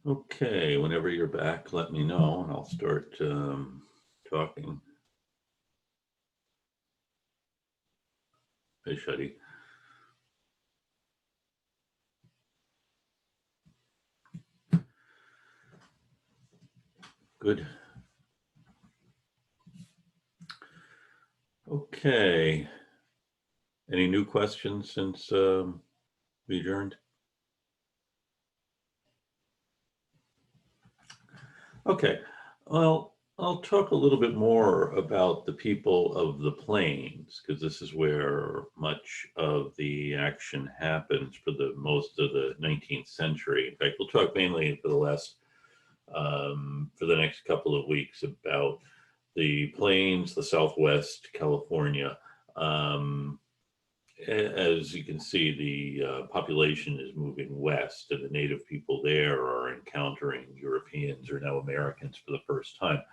Okay, whenever you're back, let me know and I'll start talking. Hey, Shuddy. Good. Okay. Any new questions since we adjourned? Okay. Well, I'll talk a little bit more about the people of the plains, because this is where much of the action happens for the most of the 19th century. In fact, we'll talk mainly for the next couple of weeks about the plains, the Southwest California. As you can see, the population is moving west, and the native people there are encountering Europeans or now Americans for the first time.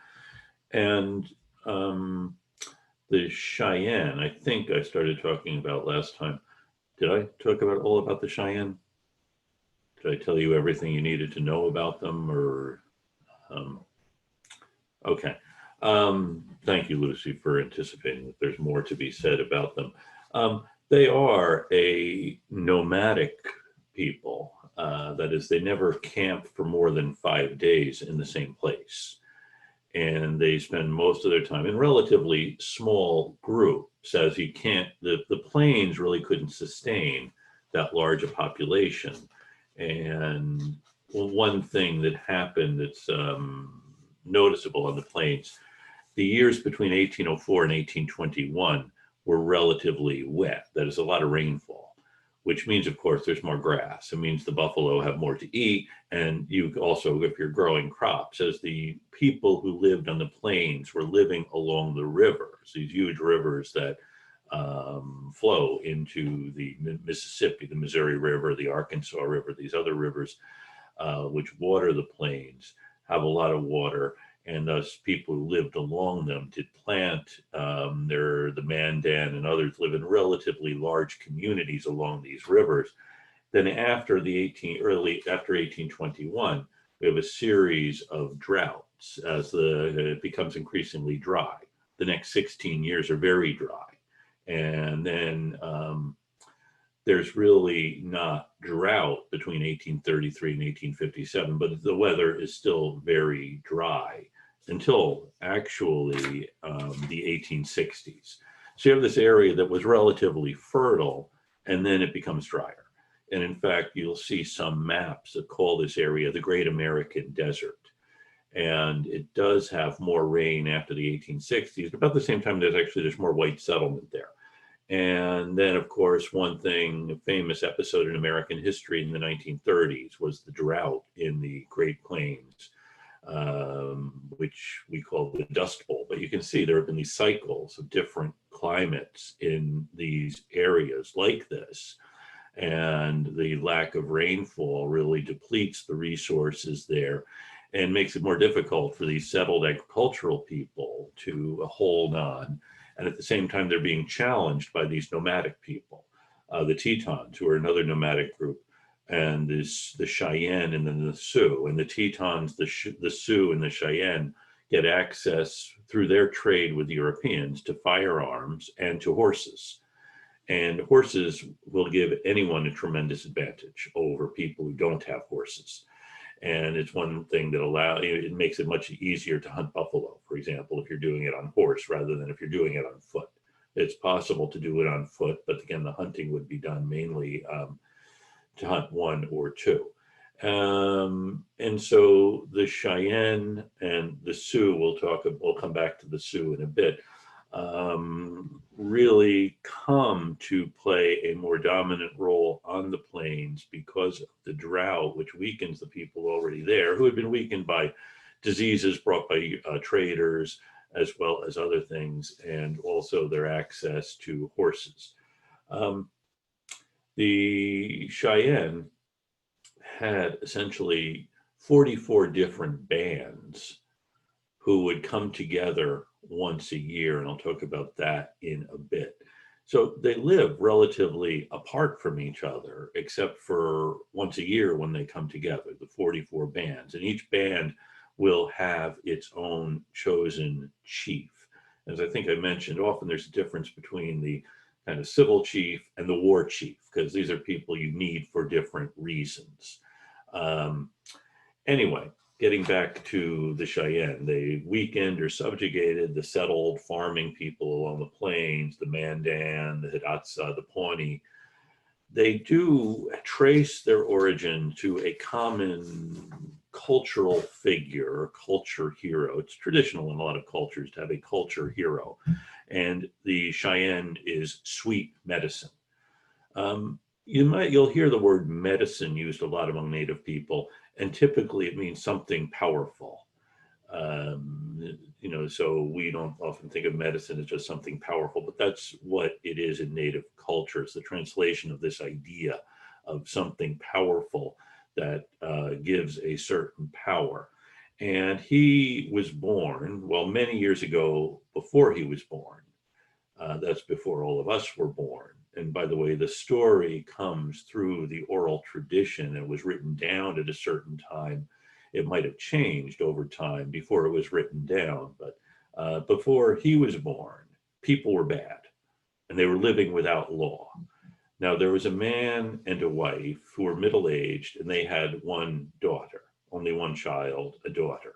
And the Cheyenne, I think I started talking about last time. Did I talk all about the Cheyenne? Did I tell you everything you needed to know about them, or? Okay. Thank you, Lucy, for anticipating that there's more to be said about them. They are a nomadic people. That is, they never camp for more than 5 days in the same place. And they spend most of their time in relatively small groups, as you can't, the plains really couldn't sustain that large a population. And one thing that happened that's noticeable on the plains, the years between 1804 and 1821 were relatively wet. That is a lot of rainfall, which means, of course, there's more grass. It means the buffalo have more to eat. And you also, if you're growing crops, as the people who lived on the plains were living along the rivers, these huge rivers that flow into the Mississippi, the Missouri River, the Arkansas River, these other rivers which water the plains, have a lot of water. And thus people who lived along them did plant. The Mandan and others live in relatively large communities along these rivers. Then after 1821, we have a series of droughts as it becomes increasingly dry. The next 16 years are very dry. And then there's really not drought between 1833 and 1857, but the weather is still very dry until actually the 1860s. So you have this area that was relatively fertile, and then it becomes drier. And in fact, you'll see some maps that call this area the Great American Desert. And it does have more rain after the 1860s. About the same time, there's more white settlement there. And then, of course, one thing, a famous episode in American history in the 1930s was the drought in the Great Plains, which we call the Dust Bowl. But you can see there have been these cycles of different climates in these areas like this. And the lack of rainfall really depletes the resources there and makes it more difficult for these settled agricultural people to hold on. And at the same time, they're being challenged by these nomadic people, the Tetons, who are another nomadic group, and the Cheyenne, and then the Sioux. And the Tetons, the Sioux, and the Cheyenne get access through their trade with Europeans to firearms and to horses. And horses will give anyone a tremendous advantage over people who don't have horses. And it's one thing that it makes it much easier to hunt buffalo, for example, if you're doing it on horse rather than if you're doing it on foot. It's possible to do it on foot, but again, the hunting would be done mainly to hunt one or two. And so the Cheyenne and the Sioux, we'll come back to the Sioux in a bit, really come to play a more dominant role on the plains because of the drought, which weakens the people already there, who had been weakened by diseases brought by traders, as well as other things, and also their access to horses. The Cheyenne had essentially 44 different bands who would come together once a year, and I'll talk about that in a bit. So they live relatively apart from each other, except for once a year when they come together, the 44 bands. And each band will have its own chosen chief. As I think I mentioned, often there's a difference between the kind of civil chief and the war chief, because these are people you need for different reasons. Anyway, getting back to the Cheyenne, they weakened or subjugated the settled farming people along the plains, the Mandan, the Hidatsa, the Pawnee. They do trace their origin to a common cultural figure or culture hero. It's traditional in a lot of cultures to have a culture hero. And the Cheyenne is sweet medicine. You'll hear the word medicine used a lot among Native people, and typically it means something powerful. So we don't often think of medicine as just something powerful, but that's what it is in Native cultures, the translation of this idea of something powerful that gives a certain power. And he was born, well, many years ago before he was born. That's before all of us were born. And by the way, the story comes through the oral tradition. It was written down at a certain time. It might have changed over time before it was written down, but before he was born, people were bad and they were living without law. Now, there was a man and a wife who were middle-aged, and they had one daughter, only one child, a daughter.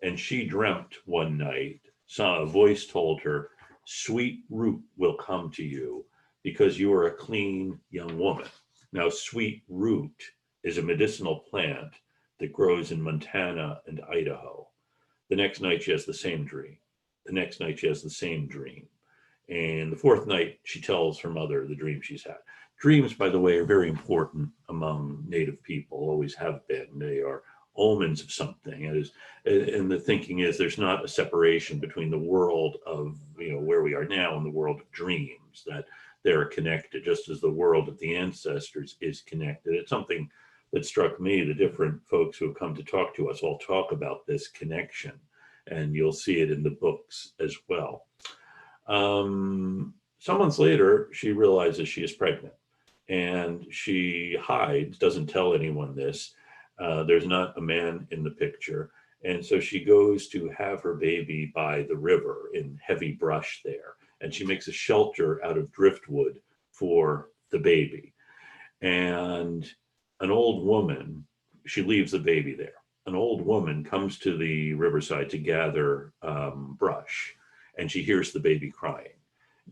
And she dreamt one night, saw a voice told her, "Sweet root will come to you because you are a clean young woman." Now, sweet root is a medicinal plant that grows in Montana and Idaho. The next night, she has the same dream. The next night, she has the same dream. And the fourth night, she tells her mother the dream she's had. Dreams, by the way, are very important among Native people, always have been. They are omens of something. And the thinking is there's not a separation between the world of where we are now and the world of dreams, that they're connected, just as the world of the ancestors is connected. It's something that struck me. The different folks who have come to talk to us all talk about this connection, and you'll see it in the books as well. Some months later, she realizes she is pregnant, and she hides, doesn't tell anyone this. There's not a man in the picture. And so she goes to have her baby by the river in heavy brush there. And she makes a shelter out of driftwood for the baby. And an old woman, she leaves the baby there. An old woman comes to the riverside to gather brush, and she hears the baby crying.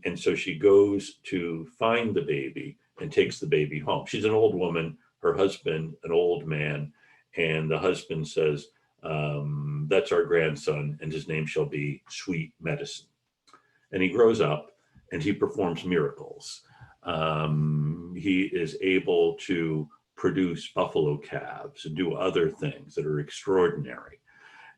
And so she goes to find the baby and takes the baby home. She's an old woman, her husband, an old man, and the husband says, "That's our grandson, and his name shall be Sweet Medicine." And he grows up and he performs miracles. He is able to produce buffalo calves and do other things that are extraordinary.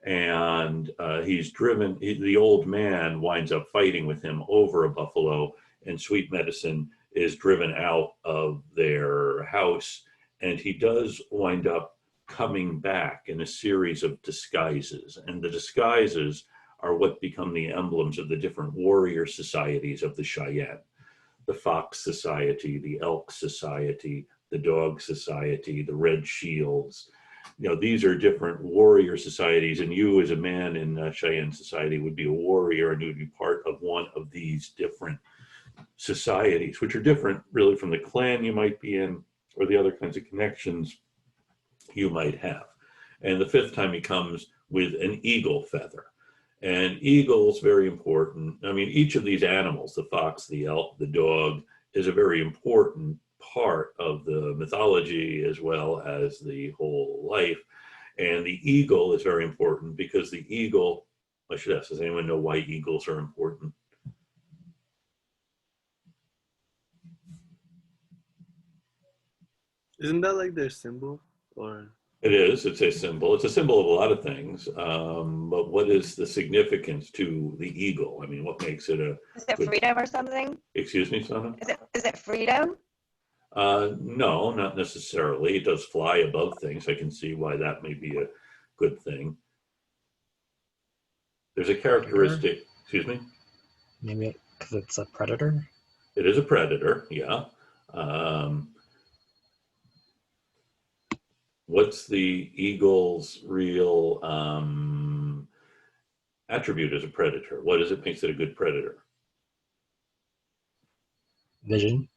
And he's driven, the old man winds up fighting with him over a buffalo, and Sweet Medicine is driven out of their house. And he does wind up coming back in a series of disguises. And the disguises are what become the emblems of the different warrior societies of the Cheyenne. The Fox Society, the Elk Society, the Dog Society, the Red Shields. These are different warrior societies, and you as a man in Cheyenne society would be a warrior, and you would be part of one of these different societies, which are different really from the clan you might be in or the other kinds of connections you might have. And the fifth time he comes with an eagle feather. And eagle's very important. I mean, each of these animals, the fox, the elk, the dog, is a very important part of the mythology as well as the whole life. And the eagle is very important because the eagle, I should ask, does anyone know why eagles are important? Isn't that like their symbol? Or It is. It's a symbol. It's a symbol of a lot of things. But what is the significance to the eagle? I mean, what makes it a... Is it freedom or something? Excuse me, Sana? Is it freedom? No, not necessarily. It does fly above things. I can see why that may be a good thing. There's a characteristic... Excuse me? Maybe because it's a predator? It is a predator, yeah. What's the eagle's real attribute as a predator? What is it makes it a good predator? Vision.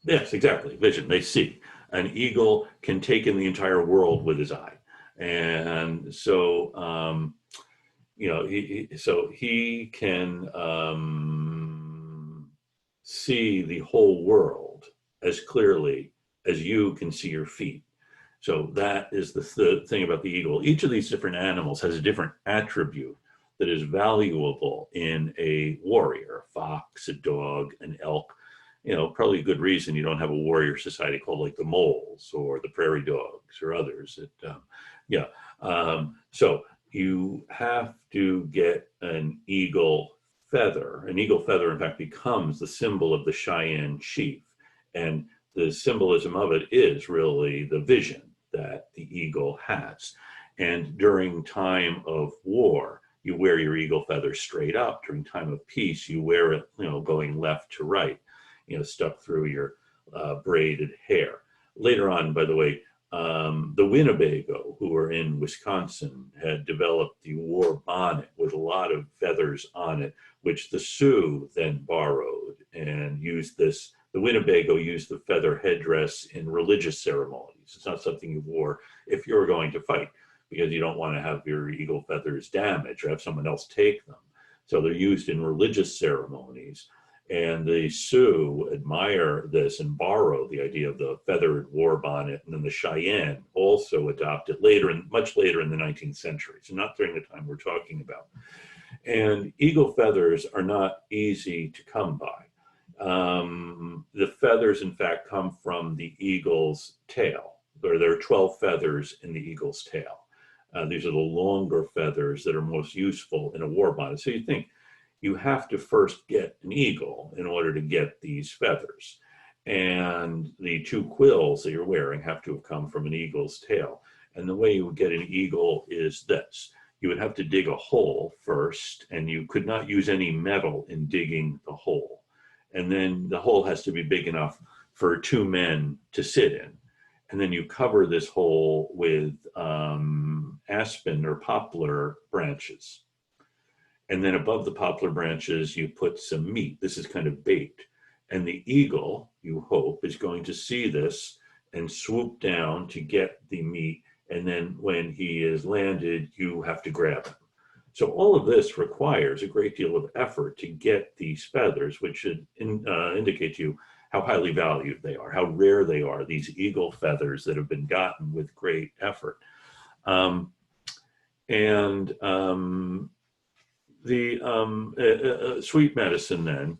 Yes, exactly. Vision. They see. An eagle can take in the entire world with his eye. And so, he can see the whole world as clearly as you can see your feet. So that is the thing about the eagle. Each of these different animals has a different attribute that is valuable in a warrior: a fox, a dog, an elk. Probably a good reason you don't have a warrior society called like the moles or the prairie dogs or others. So you have to get an eagle feather. An eagle feather, in fact, becomes the symbol of the Cheyenne chief. And the symbolism of it is really the vision that the eagle has. And during time of war, you wear your eagle feather straight up. During time of peace, you wear it, going left to right, stuck through your braided hair. Later on, by the way, the Winnebago, who were in Wisconsin, had developed the war bonnet with a lot of feathers on it, which the Sioux then borrowed and used this. The Winnebago used the feather headdress in religious ceremonies. It's not something you wore if you were going to fight, because you don't want to have your eagle feathers damaged or have someone else take them. So they're used in religious ceremonies. And the Sioux admire this and borrow the idea of the feathered war bonnet. And then the Cheyenne also adopted much later in the 19th century. So not during the time we're talking about. And eagle feathers are not easy to come by. The feathers, in fact, come from the eagle's tail. There are 12 feathers in the eagle's tail. These are the longer feathers that are most useful in a war bonnet. So you think you have to first get an eagle in order to get these feathers. And the two quills that you're wearing have to have come from an eagle's tail. And the way you would get an eagle is this. You would have to dig a hole first, and you could not use any metal in digging the hole. And then the hole has to be big enough for two men to sit in. And then you cover this hole with aspen or poplar branches. And then above the poplar branches, you put some meat. This is kind of baked. And the eagle, you hope, is going to see this and swoop down to get the meat. And then when he is landed, you have to grab him. So all of this requires a great deal of effort to get these feathers, which should indicate to you how highly valued they are, how rare they are, these eagle feathers that have been gotten with great effort. The sweet medicine then,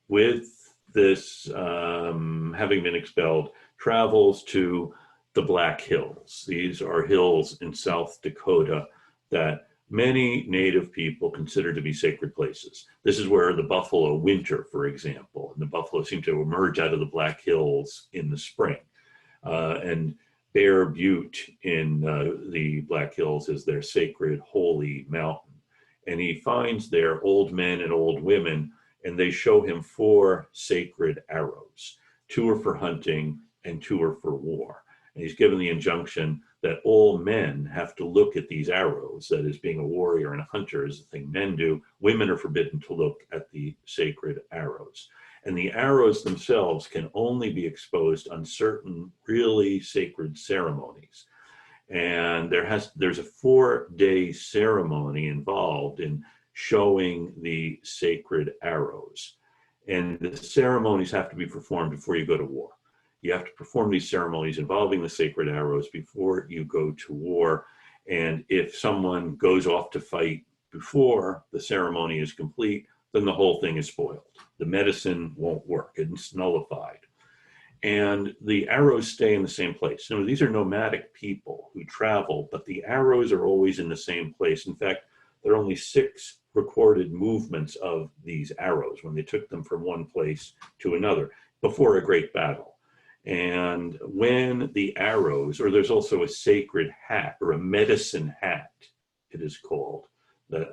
with this having been expelled, travels to the Black Hills. These are hills in South Dakota that many Native people consider to be sacred places. This is where the buffalo winter, for example, and the buffalo seem to emerge out of the Black Hills in the spring. And Bear Butte in the Black Hills is their sacred holy mountain. And he finds there old men and old women, and they show him 4 sacred arrows. 2 are for hunting and 2 are for war. And he's given the injunction that all men have to look at these arrows. That is, being a warrior and a hunter is the thing men do. Women are forbidden to look at the sacred arrows. And the arrows themselves can only be exposed on certain really sacred ceremonies. And there's a 4-day ceremony involved in showing the sacred arrows. And the ceremonies have to be performed before you go to war. You have to perform these ceremonies involving the sacred arrows before you go to war. And if someone goes off to fight before the ceremony is complete, then the whole thing is spoiled. The medicine won't work. It's nullified. And the arrows stay in the same place. So these are nomadic people who travel, but the arrows are always in the same place. In fact, there are only 6 recorded movements of these arrows when they took them from one place to another before a great battle. And when the arrows, or there's also a sacred hat or a medicine hat, it is called, that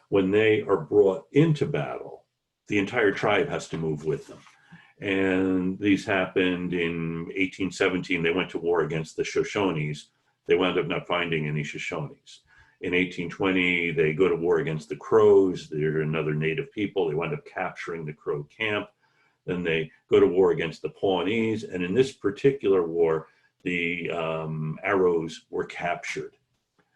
when they are brought into battle, the entire tribe has to move with them. And these happened in 1817. They went to war against the Shoshones. They wound up not finding any Shoshones. In 1820, they go to war against the Crows. They're another native people. They wind up capturing the Crow camp. Then they go to war against the Pawnees. And in this particular war, the arrows were captured,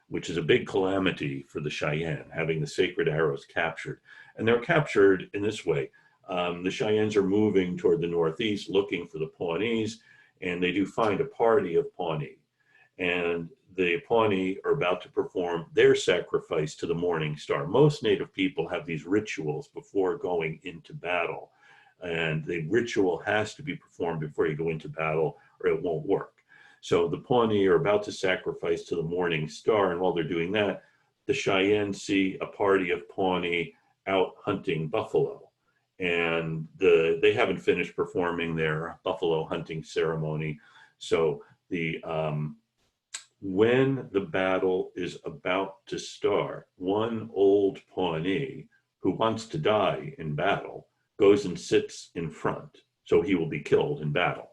which is a big calamity for the Cheyenne, having the sacred arrows captured. And they're captured in this way. The Cheyennes are moving toward the northeast looking for the Pawnees, and they do find a party of Pawnee. And the Pawnee are about to perform their sacrifice to the morning star. Most Native people have these rituals before going into battle, and the ritual has to be performed before you go into battle or it won't work. So the Pawnee are about to sacrifice to the morning star, and while they're doing that, the Cheyenne see a party of Pawnee out hunting buffalo. And they haven't finished performing their buffalo hunting ceremony. So when the battle is about to start, one old Pawnee who wants to die in battle goes and sits in front, so he will be killed in battle.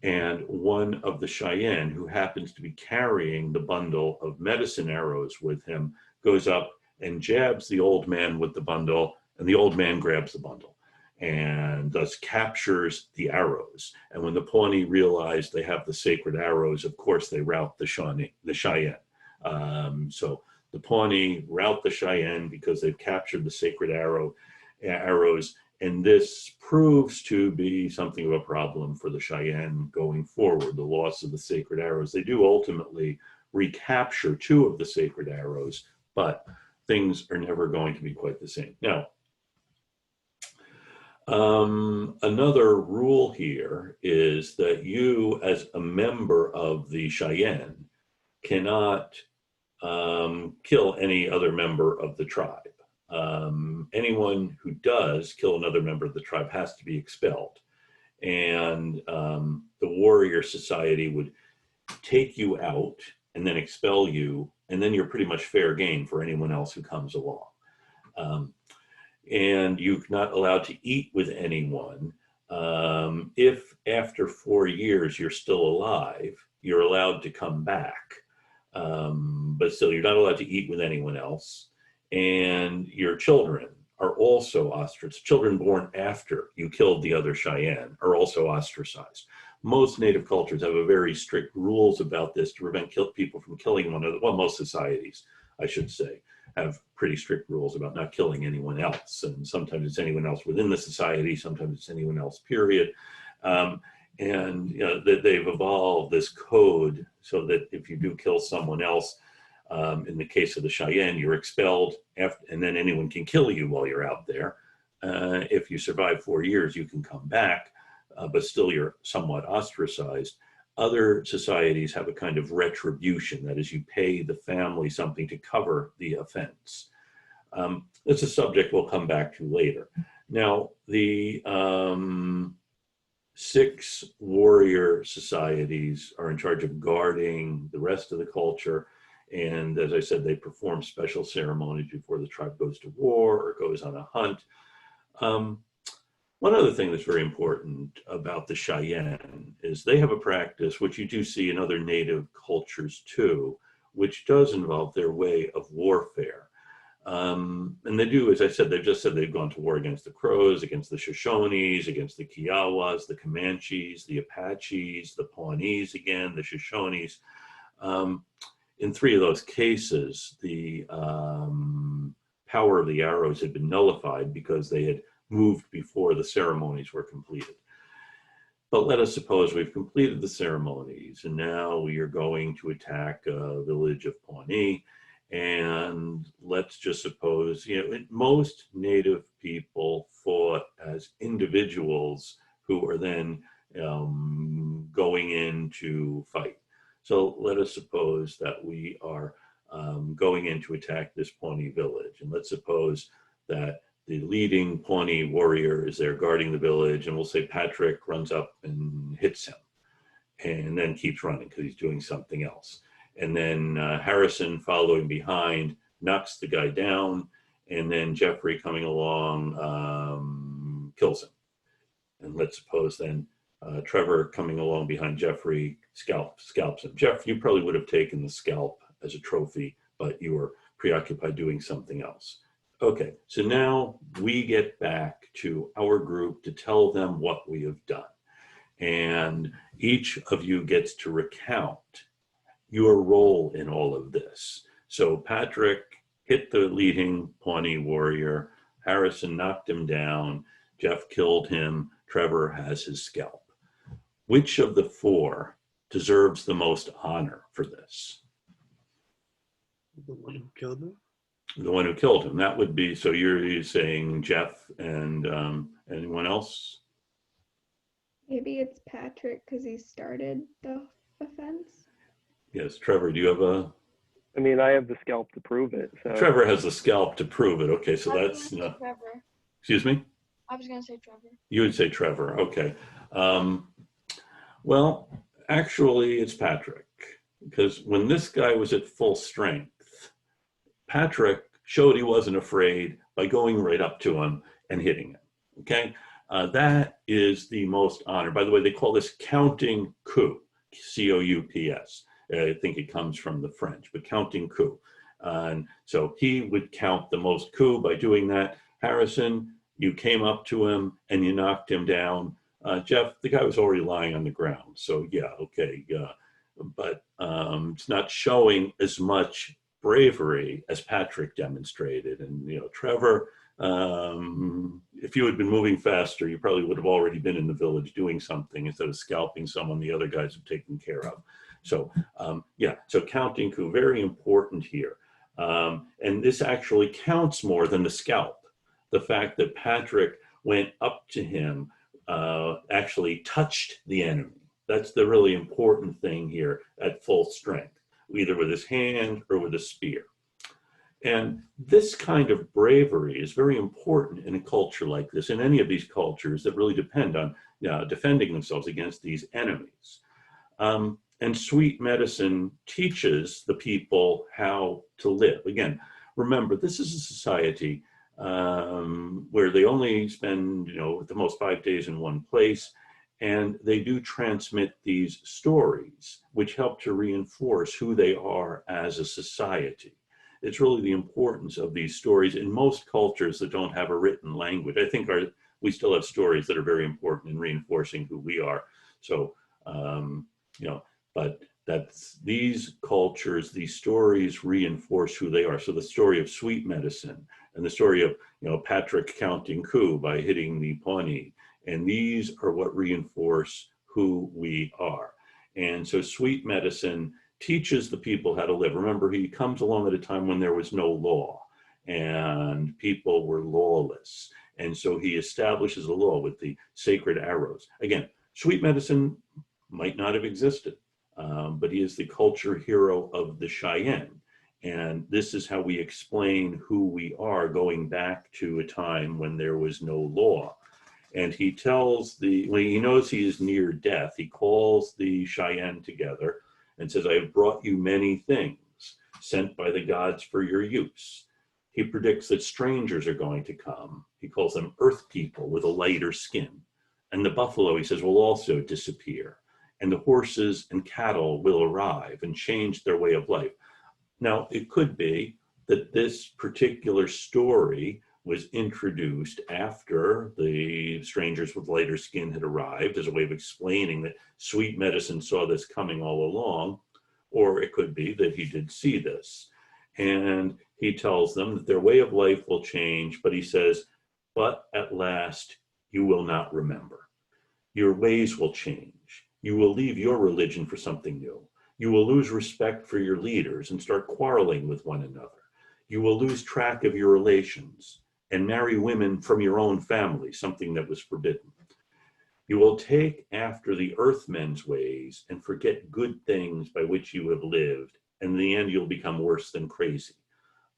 And one of the Cheyenne, who happens to be carrying the bundle of medicine arrows with him, goes up and jabs the old man with the bundle, and the old man grabs the bundle and thus captures the arrows. And when the Pawnee realize they have the sacred arrows, of course, they rout the Cheyenne. So the Pawnee rout the Cheyenne because they've captured the sacred arrows. And this proves to be something of a problem for the Cheyenne going forward, the loss of the sacred arrows. They do ultimately recapture 2 of the sacred arrows, but things are never going to be quite the same. Now, another rule here is that you, as a member of the Cheyenne, cannot kill any other member of the tribe. Anyone who does kill another member of the tribe has to be expelled. And the warrior society would take you out and then expel you, and then you're pretty much fair game for anyone else who comes along. And you're not allowed to eat with anyone. If after 4 years you're still alive, you're allowed to come back. But still, you're not allowed to eat with anyone else. And your children are also ostracized. Children born after you killed the other Cheyenne are also ostracized. Most Native cultures have a very strict rules about this to prevent people from killing one another. Well, most societies, I should say, have pretty strict rules about not killing anyone else. And sometimes it's anyone else within the society, sometimes it's anyone else, period. And you know, they've evolved this code so that if you do kill someone else, in the case of the Cheyenne, you're expelled, and then anyone can kill you while you're out there. If you survive 4 years, you can come back, but still you're somewhat ostracized. Other societies have a kind of retribution, that is, you pay the family something to cover the offense. It's a subject we'll come back to later. Now, the 6 warrior societies are in charge of guarding the rest of the culture. And as I said, they perform special ceremonies before the tribe goes to war or goes on a hunt. One other thing that's very important about the Cheyenne is they have a practice, which you do see in other Native cultures too, which does involve their way of warfare. And they do, as I said, they've just said they've gone to war against the Crows, against the Shoshones, against the Kiowas, the Comanches, the Apaches, the Pawnees again, the Shoshones. In 3 of those cases, the power of the arrows had been nullified because they had moved before the ceremonies were completed. But let us suppose we've completed the ceremonies and now we are going to attack a village of Pawnee. And let's just suppose, you know, most Native people fought as individuals who are then going in to fight. So let us suppose that we are going in to attack this Pawnee village. And let's suppose that the leading Pawnee warrior is there guarding the village, and we'll say Patrick runs up and hits him and then keeps running because he's doing something else. And then Harrison following behind knocks the guy down, and then Jeffrey coming along kills him. And let's suppose then Trevor coming along behind Jeffrey scalps him. Jeff, you probably would have taken the scalp as a trophy, but you were preoccupied doing something else. Okay, so now we get back to our group to tell them what we have done. And each of you gets to recount your role in all of this. So Patrick hit the leading Pawnee warrior, Harrison knocked him down, Jeff killed him, Trevor has his scalp. Which of the four deserves the most honor for this? The one who killed him? The one who killed him. That would be, so you're saying Jeff and anyone else? Maybe it's Patrick because he started the offense. Yes, Trevor, do you have a? I mean, I have the scalp to prove it. So. Trevor has the scalp to prove it. Okay, so that's not. Trevor. Excuse me? I was going to say Trevor. You would say Trevor, okay. Well, actually, it's Patrick, because when this guy was at full strength, Patrick showed he wasn't afraid by going right up to him and hitting him, okay? That is the most honor. By the way, they call this counting coup, C-O-U-P-S. I think it comes from the French, but counting coup. And so he would count the most coup by doing that. Harrison, you came up to him and you knocked him down. Jeff, the guy was already lying on the ground. So yeah, okay. But it's not showing as much bravery as Patrick demonstrated. And, you know, Trevor, if you had been moving faster, you probably would have already been in the village doing something instead of scalping someone the other guys have taken care of. So yeah, so counting coup, very important here. And this actually counts more than the scalp. The fact that Patrick went up to him, actually touched the enemy. That's the really important thing here at full strength, either with his hand or with a spear. And this kind of bravery is very important in a culture like this, in any of these cultures that really depend on defending themselves against these enemies. And sweet medicine teaches the people how to live. Again, remember, this is a society where they only spend, at the most 5 days in one place, and they do transmit these stories, which help to reinforce who they are as a society. It's really the importance of these stories in most cultures that don't have a written language. I think we still have stories that are very important in reinforcing who we are. So, but that's these cultures, these stories reinforce who they are. So the story of sweet medicine and the story of, Patrick counting coup by hitting the Pawnee, and these are what reinforce who we are. And so sweet medicine teaches the people how to live. Remember, he comes along at a time when there was no law and people were lawless. And so he establishes a law with the sacred arrows. Again, sweet medicine might not have existed, but he is the culture hero of the Cheyenne. And this is how we explain who we are, going back to a time when there was no law. And he tells when he knows he is near death, he calls the Cheyenne together and says, I have brought you many things sent by the gods for your use. He predicts that strangers are going to come. He calls them earth people with a lighter skin. And the buffalo, he says, will also disappear. And the horses and cattle will arrive and change their way of life. Now, it could be that this particular story was introduced after the strangers with lighter skin had arrived as a way of explaining that sweet medicine saw this coming all along, or it could be that he did see this. And he tells them that their way of life will change, but he says, but at last you will not remember. Your ways will change. You will leave your religion for something new. You will lose respect for your leaders and start quarreling with one another. You will lose track of your relations and marry women from your own family, something that was forbidden. You will take after the earthmen's ways and forget good things by which you have lived, and in the end you'll become worse than crazy.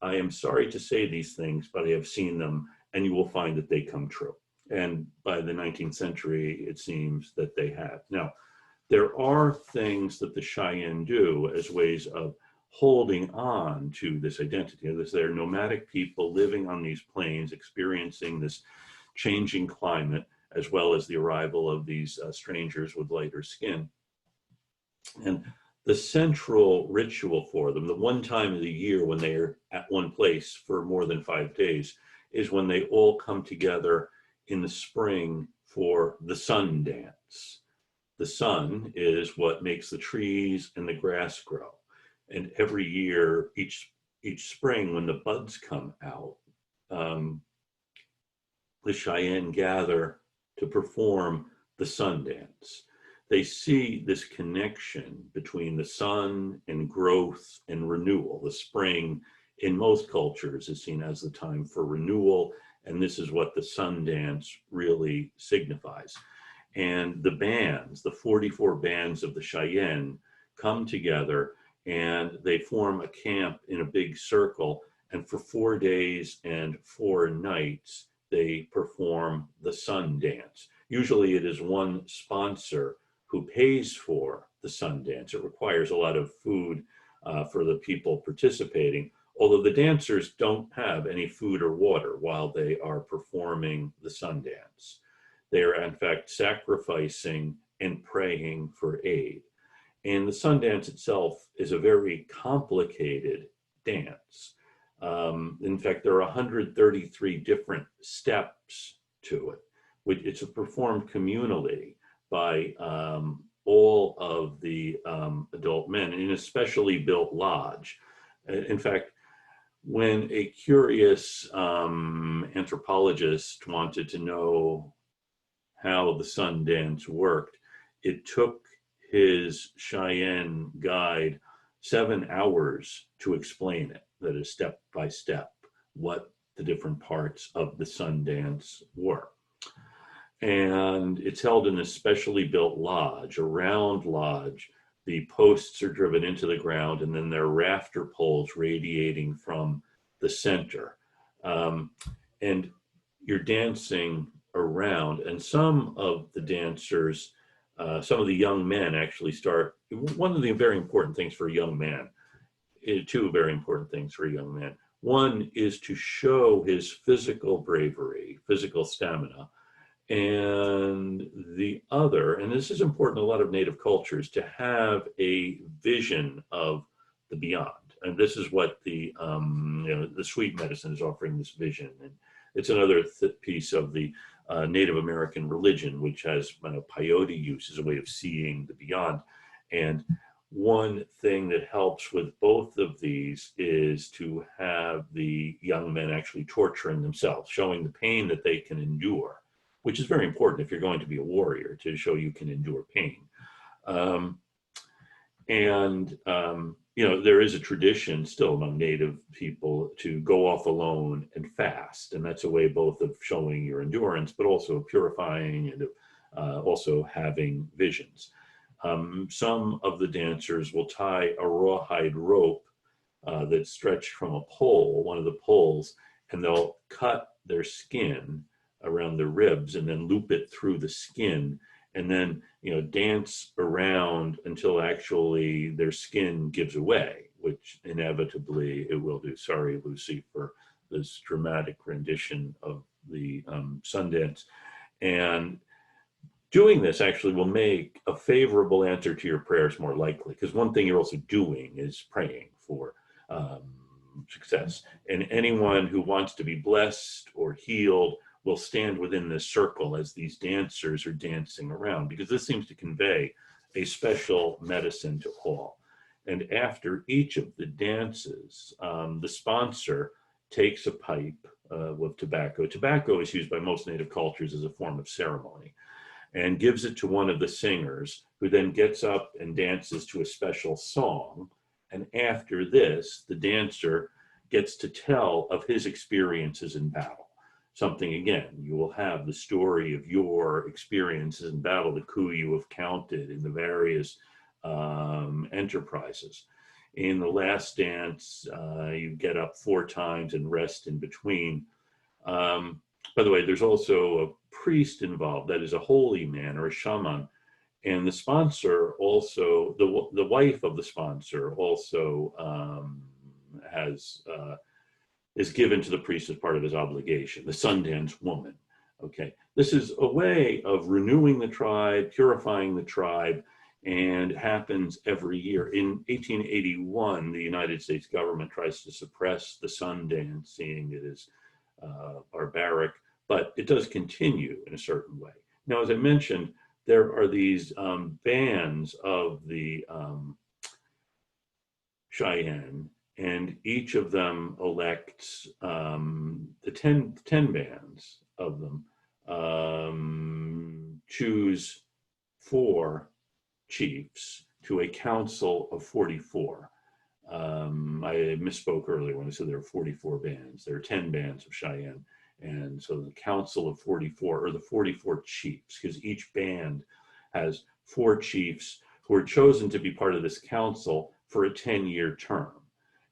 I am sorry to say these things, but I have seen them, and you will find that they come true. And by the 19th century, it seems that they have. Now, there are things that the Cheyenne do as ways of holding on to this identity. They're nomadic people living on these plains, experiencing this changing climate, as well as the arrival of these strangers with lighter skin. And the central ritual for them, the one time of the year when they are at one place for more than 5 days, is when they all come together in the spring for the sun dance. The sun is what makes the trees and the grass grow. And every year, each spring, when the buds come out, the Cheyenne gather to perform the sun dance. They see this connection between the sun and growth and renewal. The spring in most cultures is seen as the time for renewal, and this is what the sun dance really signifies. And the bands, the 44 bands of the Cheyenne, come together and they form a camp in a big circle, and for 4 days and 4 nights, they perform the sun dance. Usually it is one sponsor who pays for the sun dance. It requires a lot of food for the people participating, although the dancers don't have any food or water while they are performing the sun dance. They are in fact sacrificing and praying for aid. And the sun dance itself is a very complicated dance. In fact, there are 133 different steps to it, which it's performed communally by all of the adult men in a specially built lodge. In fact, when a curious anthropologist wanted to know how the sun dance worked, it took his Cheyenne guide 7 hours to explain it, that is step by step, what the different parts of the sun dance were. And it's held in a specially built lodge, a round lodge. The posts are driven into the ground, and then there are rafter poles radiating from the center. And you're dancing around, and some of the dancers, some of the young men actually start. One of the very important things for a young man, two very important things for a young man. One is to show his physical bravery, physical stamina. And the other, and this is important in a lot of Native cultures, to have a vision of the beyond. And this is what the sweet medicine is offering, this vision. And it's another piece of the Native American religion, which has peyote use as a way of seeing the beyond. And one thing that helps with both of these is to have the young men actually torturing themselves, showing the pain that they can endure, which is very important if you're going to be a warrior, to show you can endure pain. There is a tradition still among Native people to go off alone and fast. And that's a way both of showing your endurance, but also purifying and also having visions. Some of the dancers will tie a rawhide rope that's stretched from a pole, one of the poles, and they'll cut their skin around the ribs and then loop it through the skin, and then dance around until actually their skin gives away, which inevitably it will do. Sorry, Lucy, for this dramatic rendition of the Sundance. And doing this actually will make a favorable answer to your prayers more likely, because one thing you're also doing is praying for success. And anyone who wants to be blessed or healed will stand within this circle as these dancers are dancing around, because this seems to convey a special medicine to all. And after each of the dances, the sponsor takes a pipe with tobacco. Tobacco is used by most Native cultures as a form of ceremony, and gives it to one of the singers, who then gets up and dances to a special song. And after this, the dancer gets to tell of his experiences in battle. Something, again, you will have the story of your experiences in battle, the coup you have counted in the various enterprises. In the last dance, you get up 4 times and rest in between. By the way, there's also a priest involved, that is a holy man or a shaman. And the sponsor also, the wife of the sponsor also is given to the priest as part of his obligation, the Sundance woman. Okay, this is a way of renewing the tribe, purifying the tribe, and it happens every year. In 1881, the United States government tries to suppress the sun dance, seeing it as barbaric, but it does continue in a certain way. Now, as I mentioned, there are these bands of the Cheyenne, and each of them elects the 10 bands of them choose 4 chiefs to a council of 44. I misspoke earlier when I said there are 44 bands. There are 10 bands of Cheyenne. And so the council of 44, or the 44 chiefs, because each band has 4 chiefs who are chosen to be part of this council for a 10-year term.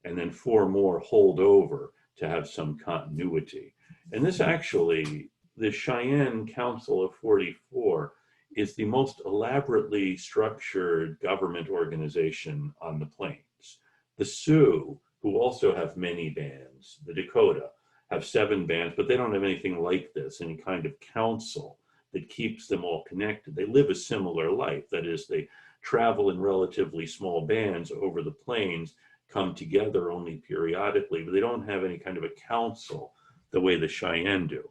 And then 4 more hold over to have some continuity. And this actually, the Cheyenne Council of 44 is the most elaborately structured government organization on the plains. The Sioux, who also have many bands, the Dakota, have 7 bands, but they don't have anything like this, any kind of council that keeps them all connected. They live a similar life. That is, they travel in relatively small bands over the plains, come together only periodically, but they don't have any kind of a council the way the Cheyenne do.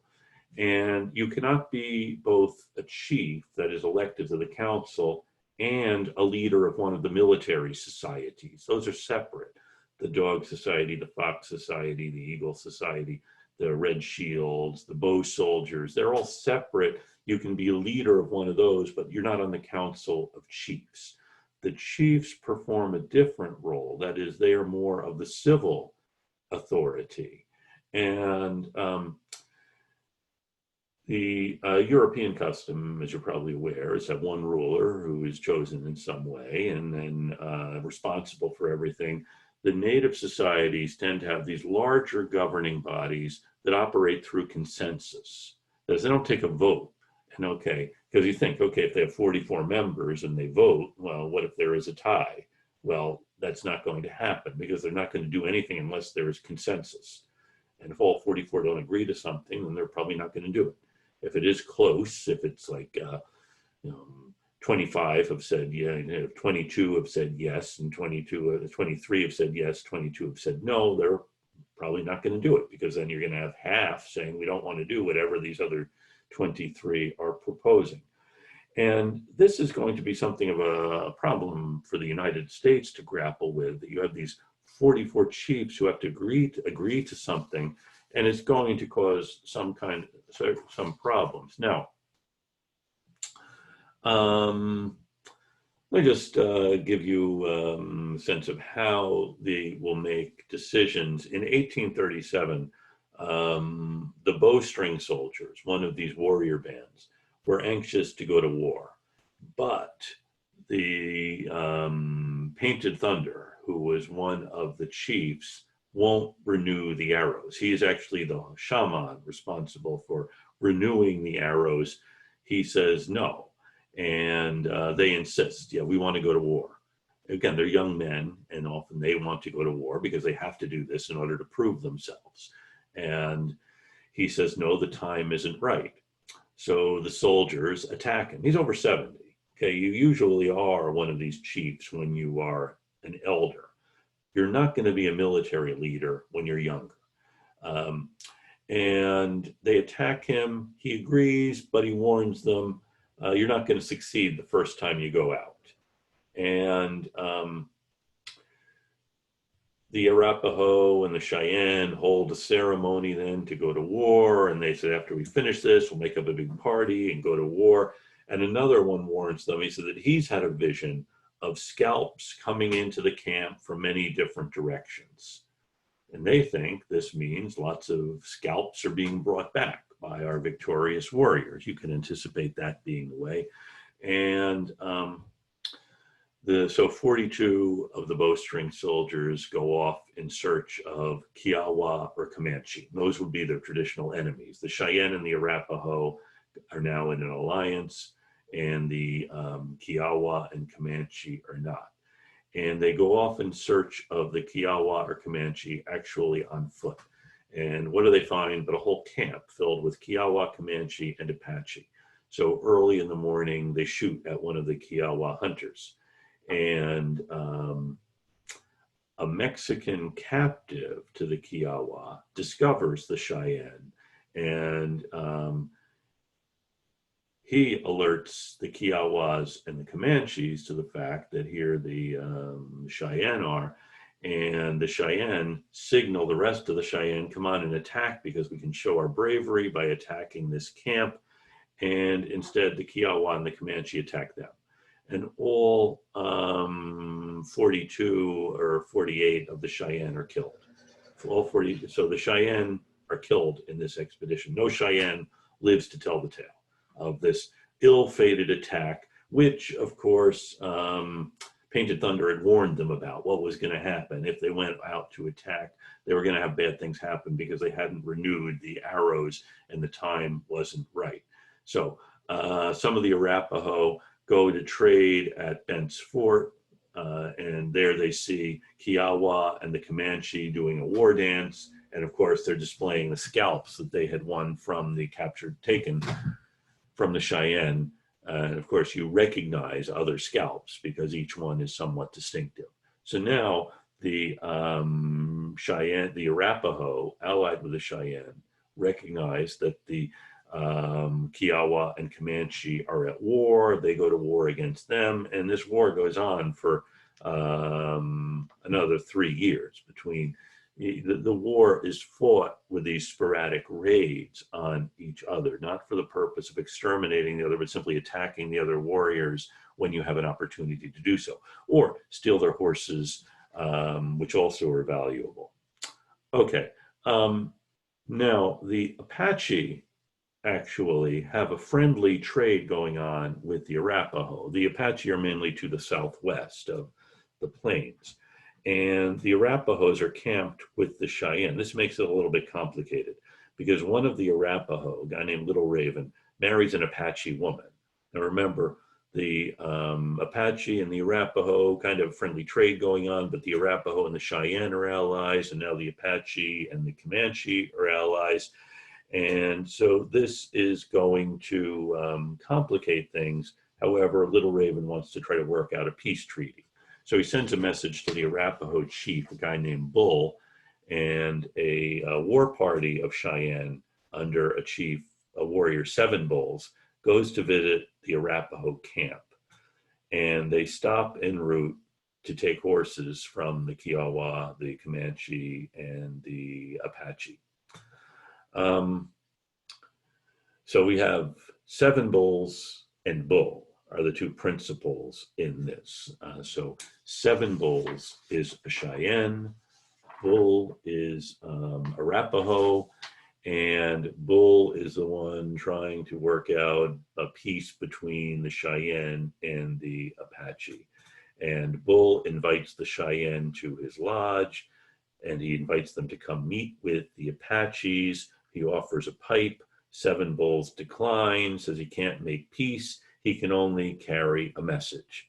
And you cannot be both a chief that is elected to the council and a leader of one of the military societies. Those are separate. The Dog Society, the Fox Society, the Eagle Society, the Red Shields, the Bow Soldiers, they're all separate. You can be a leader of one of those, but you're not on the council of chiefs. The chiefs perform a different role. That is, they are more of the civil authority. And the European custom, as you're probably aware, is that one ruler who is chosen in some way and then responsible for everything. The native societies tend to have these larger governing bodies that operate through consensus. That is, they don't take a vote. And okay, because you think, okay, if they have 44 members and they vote, well, what if there is a tie? Well, that's not going to happen because they're not going to do anything unless there is consensus. And if all 44 don't agree to something, then they're probably not going to do it. If it is close, if it's like 25 have said yeah, 22 have said yes, and 23 have said yes, 22 have said no, they're probably not going to do it, because then you're going to have half saying we don't want to do whatever these other 23 are proposing. And this is going to be something of a problem for the United States to grapple with. You have these 44 chiefs who have to agree to something, and it's going to cause some problems. Now, let me just give you a sense of how they will make decisions. In 1837, the bowstring soldiers, one of these warrior bands, were anxious to go to war, but the Painted Thunder, who was one of the chiefs, won't renew the arrows. He is actually the shaman responsible for renewing the arrows. He says no, and they insist, yeah, we want to go to war. Again, they're young men, and often they want to go to war because they have to do this in order to prove themselves. And he says, no, the time isn't right. So the soldiers attack him. He's over 70. Okay, you usually are one of these chiefs when you are an elder. You're not going to be a military leader when you're younger. And they attack him. He agrees, but he warns them, you're not going to succeed the first time you go out. And the Arapaho and the Cheyenne hold a ceremony then to go to war. And they said, after we finish this, we'll make up a big party and go to war. And another one warns them. He said that he's had a vision of scalps coming into the camp from many different directions. And they think this means lots of scalps are being brought back by our victorious warriors. You can anticipate that being the way. And so 42 of the bowstring soldiers go off in search of Kiowa or Comanche. Those would be their traditional enemies. The Cheyenne and the Arapaho are now in an alliance, and the Kiowa and Comanche are not. And they go off in search of the Kiowa or Comanche actually on foot. And what do they find but a whole camp filled with Kiowa, Comanche, and Apache. So early in the morning, they shoot at one of the Kiowa hunters. And a Mexican captive to the Kiowa discovers the Cheyenne, and he alerts the Kiowas and the Comanches to the fact that here the Cheyenne are, and the Cheyenne signal the rest of the Cheyenne, come on and attack because we can show our bravery by attacking this camp. And instead the Kiowa and the Comanche attack them. And all 42 or 48 of the Cheyenne are killed. All 40, so the Cheyenne are killed in this expedition. No Cheyenne lives to tell the tale of this ill-fated attack, which of course Painted Thunder had warned them about what was going to happen. If they went out to attack, they were going to have bad things happen because they hadn't renewed the arrows and the time wasn't right. So some of the Arapaho go to trade at Bent's Fort, and there they see Kiowa and the Comanche doing a war dance. And of course, they're displaying the scalps that they had won from the taken from the Cheyenne. And of course, you recognize other scalps because each one is somewhat distinctive. So now the Cheyenne, the Arapaho, allied with the Cheyenne, recognize that the Kiowa and Comanche are at war. They go to war against them, and this war goes on for another 3 years. Between the war is fought with these sporadic raids on each other, not for the purpose of exterminating the other, but simply attacking the other warriors when you have an opportunity to do so, or steal their horses, which also are valuable. Okay, now the Apache actually have a friendly trade going on with the Arapaho. The Apache are mainly to the southwest of the plains, and the Arapahos are camped with the Cheyenne. This makes it a little bit complicated because one of the Arapaho, a guy named Little Raven, marries an Apache woman. Now remember, the Apache and the Arapaho kind of friendly trade going on, but the Arapaho and the Cheyenne are allies, and now the Apache and the Comanche are allies. And so this is going to complicate things. However, Little Raven wants to try to work out a peace treaty. So he sends a message to the Arapaho chief, a guy named Bull, and a war party of Cheyenne under a chief, a warrior, 7 Bulls, goes to visit the Arapaho camp. And they stop en route to take horses from the Kiowa, the Comanche, and the Apache. So we have 7 Bulls and Bull are the 2 principals in this. So 7 Bulls is a Cheyenne, Bull is Arapaho, and Bull is the one trying to work out a peace between the Cheyenne and the Apache. And Bull invites the Cheyenne to his lodge, and he invites them to come meet with the Apaches. He offers a pipe. 7 Bulls decline, says he can't make peace. He can only carry a message.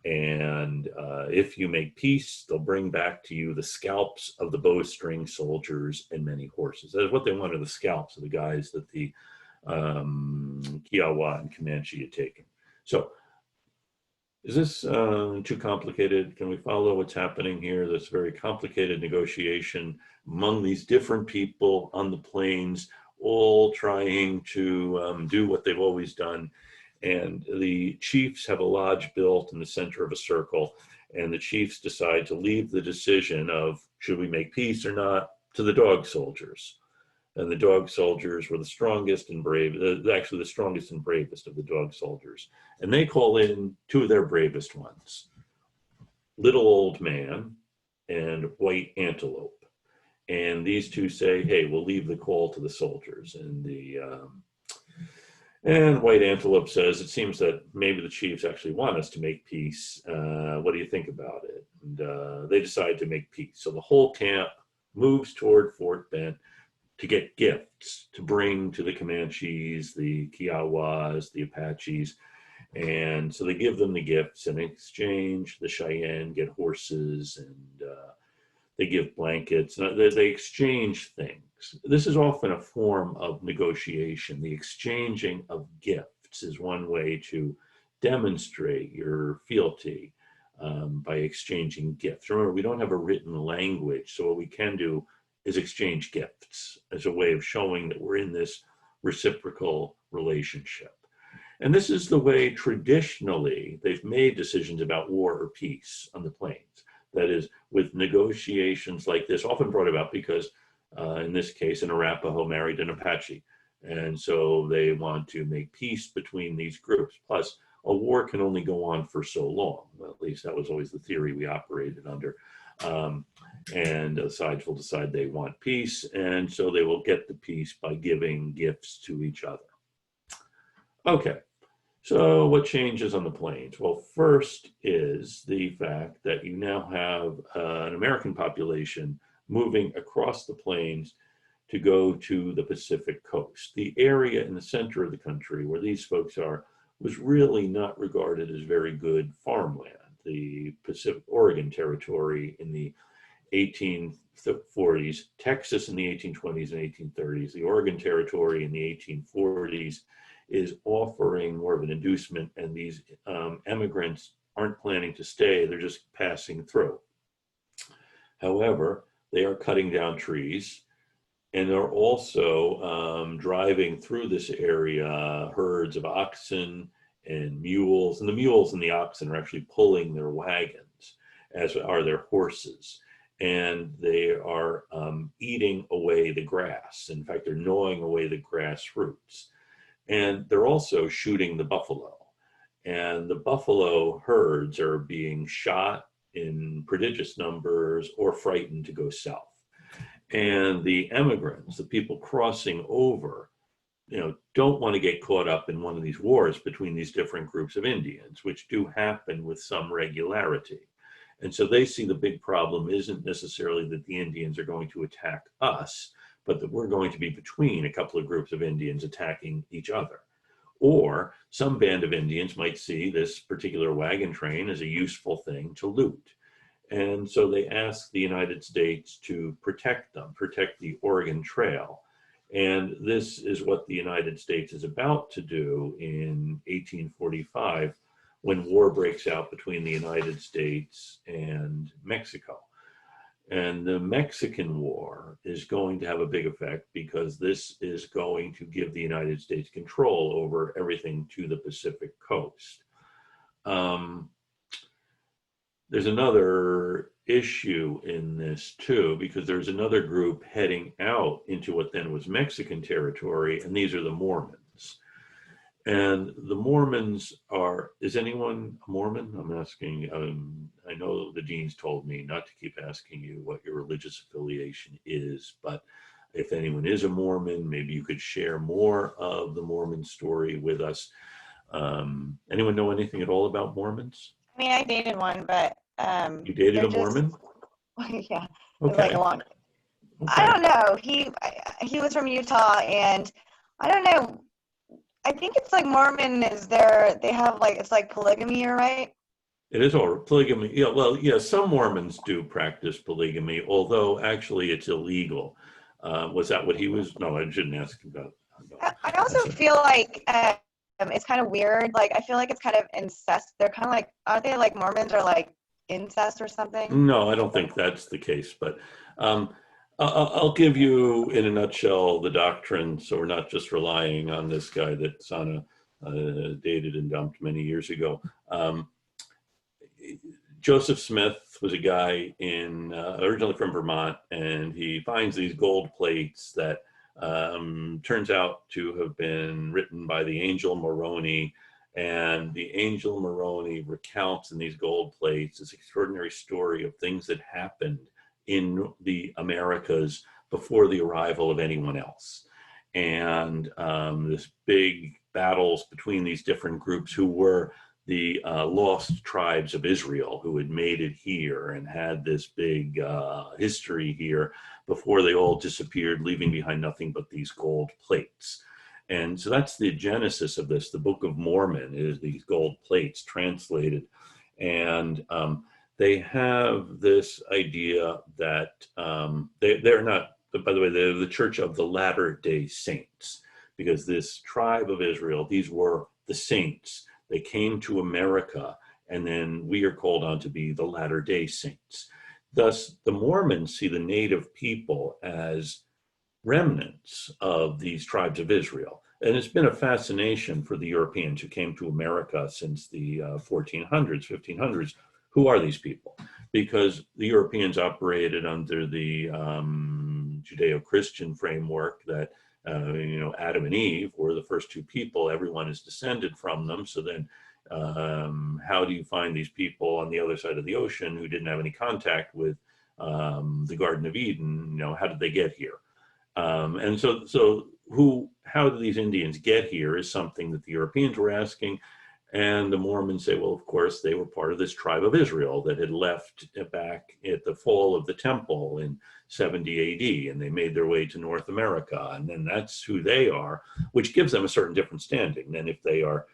And if you make peace, they'll bring back to you the scalps of the bowstring soldiers and many horses. That's what they wanted, the scalps of the guys that the Kiowa and Comanche had taken. So is this too complicated? Can we follow what's happening here? This very complicated negotiation among these different people on the plains, all trying to do what they've always done. And the chiefs have a lodge built in the center of a circle, and the chiefs decide to leave the decision of should we make peace or not to the dog soldiers. And the dog soldiers were the strongest and actually the strongest and bravest of the dog soldiers. And they call in 2 of their bravest ones, Little Old Man and White Antelope. And these 2 say, hey, we'll leave the call to the soldiers. And White Antelope says, it seems that maybe the chiefs actually want us to make peace. What do you think about it? And they decide to make peace. So the whole camp moves toward Fort Bent to get gifts to bring to the Comanches, the Kiowas, the Apaches. And so they give them the gifts. In exchange, the Cheyenne get horses, and they give blankets, they exchange things. This is often a form of negotiation. The exchanging of gifts is one way to demonstrate your fealty, by exchanging gifts. Remember, we don't have a written language, so what we can do is exchange gifts as a way of showing that we're in this reciprocal relationship. And this is the way traditionally they've made decisions about war or peace on the plains. That is, with negotiations like this, often brought about because, in this case, an Arapaho married an Apache. And so they want to make peace between these groups. Plus, a war can only go on for so long. Well, at least that was always the theory we operated under. And the sides will decide they want peace, and so they will get the peace by giving gifts to each other. Okay, so what changes on the plains? Well, first is the fact that you now have an American population moving across the plains to go to the Pacific coast. The area in the center of the country where these folks are was really not regarded as very good farmland. The Pacific Oregon Territory in the 1840s, Texas in the 1820s and 1830s, the Oregon Territory in the 1840s is offering more of an inducement, and these immigrants aren't planning to stay, they're just passing through. However, they are cutting down trees, and they're also driving through this area herds of oxen and mules, and the mules and the oxen are actually pulling their wagons, as are their horses. And they are eating away the grass. In fact, they're gnawing away the grass roots. And they're also shooting the buffalo. And the buffalo herds are being shot in prodigious numbers or frightened to go south. And the immigrants, the people crossing over, don't want to get caught up in one of these wars between these different groups of Indians, which do happen with some regularity. And so they see the big problem isn't necessarily that the Indians are going to attack us, but that we're going to be between a couple of groups of Indians attacking each other. Or some band of Indians might see this particular wagon train as a useful thing to loot. And so they ask the United States to protect them, protect the Oregon Trail. And this is what the United States is about to do in 1845, when war breaks out between the United States and Mexico. And the Mexican War is going to have a big effect because this is going to give the United States control over everything to the Pacific coast. There's another issue in this too, because there's another group heading out into what then was Mexican territory, and these are the Mormons. And the Mormons are, is anyone a Mormon? I'm asking, I know the deans told me not to keep asking you what your religious affiliation is, but if anyone is a Mormon, maybe you could share more of the Mormon story with us. Anyone know anything at all about Mormons? I mean, I dated one, but you dated a Mormon? Yeah, it okay. was like a long. Okay. I don't know. He was from Utah, and I don't know. I think it's like Mormon is they have like, it's like polygamy, right? It is all polygamy. Yeah, well, yeah, some Mormons do practice polygamy, although actually it's illegal. Was that what he was? No, I shouldn't ask about. I also feel like it's kind of weird. Like, I feel like it's kind of incest. They're kind of like, aren't they like Mormons are like incest or something? No, I don't think that's the case, but I'll give you in a nutshell the doctrine, so we're not just relying on this guy that Sana dated and dumped many years ago. Joseph Smith was a guy originally from Vermont, and he finds these gold plates that turns out to have been written by the angel Moroni. And the angel Moroni recounts in these gold plates this extraordinary story of things that happened in the Americas before the arrival of anyone else. And this big battles between these different groups who were the lost tribes of Israel, who had made it here and had this big history here before they all disappeared, leaving behind nothing but these gold plates. And so that's the genesis of this. The Book of Mormon is these gold plates translated. And they have this idea that they're not, by the way, they're the Church of the Latter-day Saints, because this tribe of Israel, these were the saints. They came to America, and then we are called on to be the Latter-day Saints. Thus, the Mormons see the native people as remnants of these tribes of Israel. And it's been a fascination for the Europeans who came to America since the 1400s, 1500s. Who are these people? Because the Europeans operated under the Judeo-Christian framework that, Adam and Eve were the first two people. Everyone is descended from them. So then how do you find these people on the other side of the ocean who didn't have any contact with the Garden of Eden? How did they get here? And so how do these Indians get here is something that the Europeans were asking. And the Mormons say, well, of course, they were part of this tribe of Israel that had left back at the fall of the temple in 70 AD, and they made their way to North America. And then that's who they are, which gives them a certain different standing than if they are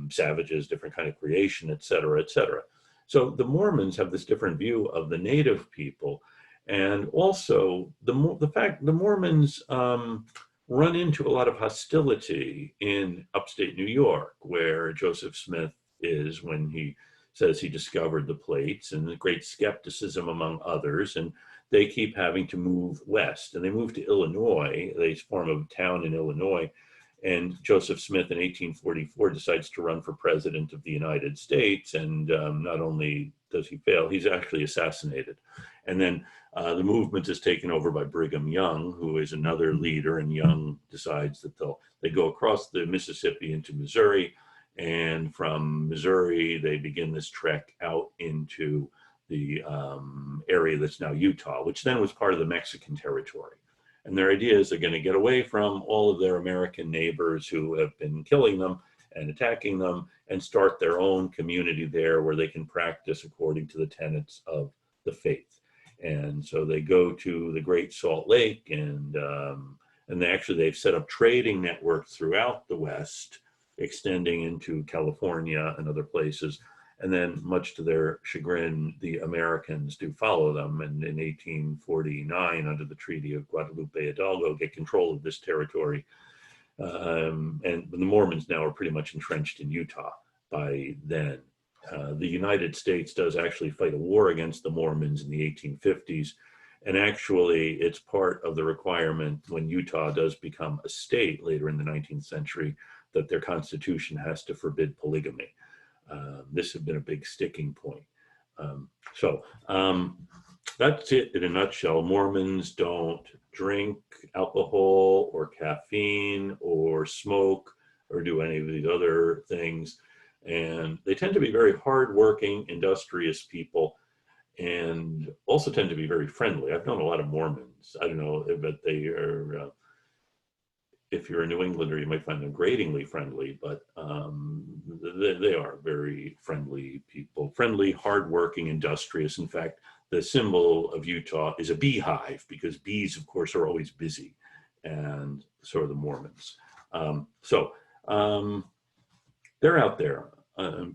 savages, different kind of creation, et cetera, et cetera. So the Mormons have this different view of the native people. And also the fact the Mormons run into a lot of hostility in upstate New York, where Joseph Smith is when he says he discovered the plates, and the great skepticism among others. And they keep having to move west, and they move to Illinois. They form a town in Illinois. And Joseph Smith in 1844 decides to run for president of the United States. And not only does he fail, he's actually assassinated. And then the movement is taken over by Brigham Young, who is another leader, and Young decides that they go across the Mississippi into Missouri, and from Missouri they begin this trek out into the area that's now Utah, which then was part of the Mexican territory. And their idea is they're going to get away from all of their American neighbors who have been killing them and attacking them, and start their own community there where they can practice according to the tenets of the faith. And so they go to the Great Salt Lake, and they've set up trading networks throughout the West, extending into California and other places. And then, much to their chagrin, the Americans do follow them, and in 1849, under the Treaty of Guadalupe Hidalgo, get control of this territory. And the Mormons now are pretty much entrenched in Utah by then. The United States does actually fight a war against the Mormons in the 1850s. And actually, it's part of the requirement when Utah does become a state later in the 19th century that their constitution has to forbid polygamy. This has been a big sticking point. So that's it in a nutshell. Mormons don't drink alcohol or caffeine or smoke or do any of these other things. And they tend to be very hardworking, industrious people, and also tend to be very friendly. I've known a lot of Mormons. I don't know, but they are, if you're a New Englander, you might find them gratingly friendly, but they are very friendly people. Friendly, hardworking, industrious. In fact, the symbol of Utah is a beehive, because bees, of course, are always busy, and so are the Mormons. They're out there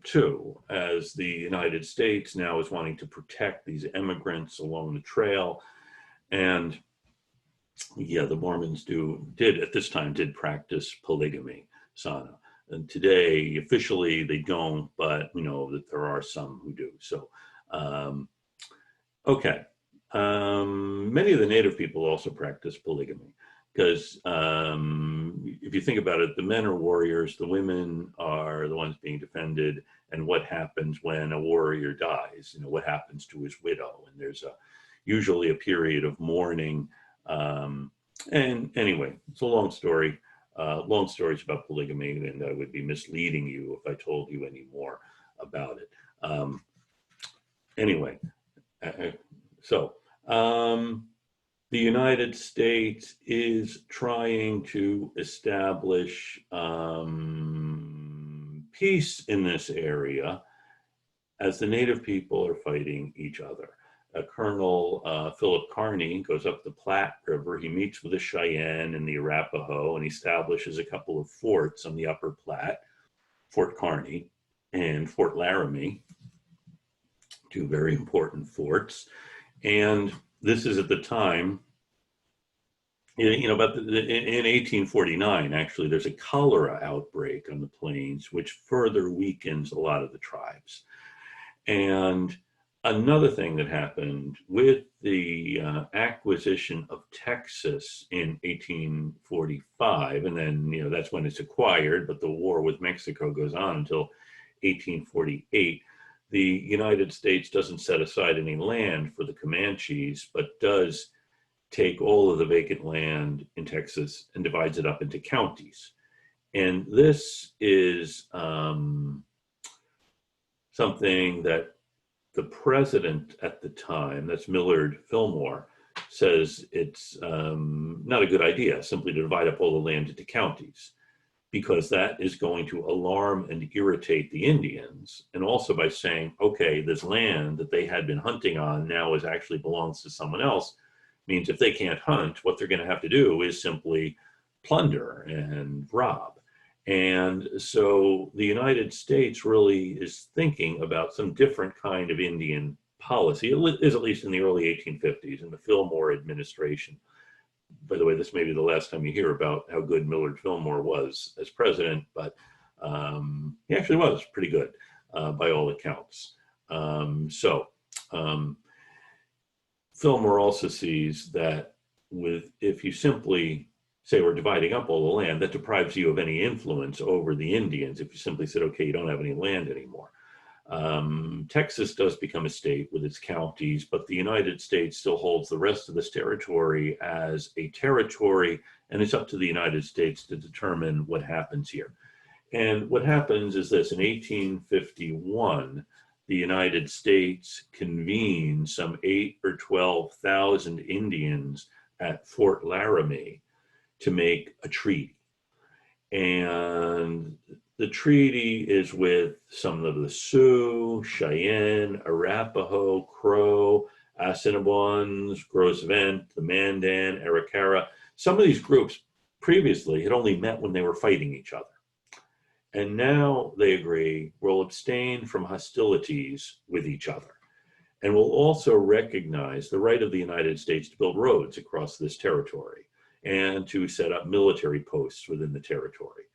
too, as the United States now is wanting to protect these immigrants along the trail. And yeah, the Mormons did at this time practice polygamy, Sana. And today, officially, they don't, but we know that there are some who do. So, okay. Many of the native people also practice polygamy, because if you think about it, the men are warriors, the women are the ones being defended, and what happens when a warrior dies, what happens to his widow, and there's usually a period of mourning. And anyway, it's a long story, long stories about polygamy, and I would be misleading you if I told you any more about it. Anyway, the United States is trying to establish peace in this area as the native people are fighting each other. Colonel Philip Kearny goes up the Platte River. He meets with the Cheyenne and the Arapaho, and he establishes a couple of forts on the upper Platte, Fort Kearny and Fort Laramie, two very important forts. And this is at the time, about in 1849, actually, there's a cholera outbreak on the plains, which further weakens a lot of the tribes. And another thing that happened with the acquisition of Texas in 1845, and then, that's when it's acquired, but the war with Mexico goes on until 1848. The United States doesn't set aside any land for the Comanches, but does take all of the vacant land in Texas and divides it up into counties. And this is something that the president at the time, that's Millard Fillmore, says it's not a good idea simply to divide up all the land into counties, because that is going to alarm and irritate the Indians. And also by saying, okay, this land that they had been hunting on now actually belongs to someone else, means if they can't hunt, what they're going to have to do is simply plunder and rob. And so the United States really is thinking about some different kind of Indian policy, is at least in the early 1850s in the Fillmore administration. By the way, this may be the last time you hear about how good Millard Fillmore was as president, but he actually was pretty good by all accounts. Fillmore also sees that if you simply say we're dividing up all the land, that deprives you of any influence over the Indians. If you simply said, okay, you don't have any land anymore. Texas does become a state with its counties, but the United States still holds the rest of this territory as a territory, and it's up to the United States to determine what happens here. And what happens is this: in 1851, the United States convenes some 8,000 or 12,000 Indians at Fort Laramie to make a treaty. And the treaty is with some of the Sioux, Cheyenne, Arapaho, Crow, Assiniboines, Gros Ventre, the Mandan, Arikara. Some of these groups previously had only met when they were fighting each other. And now they agree we'll abstain from hostilities with each other. And we'll also recognize the right of the United States to build roads across this territory and to set up military posts within the territory.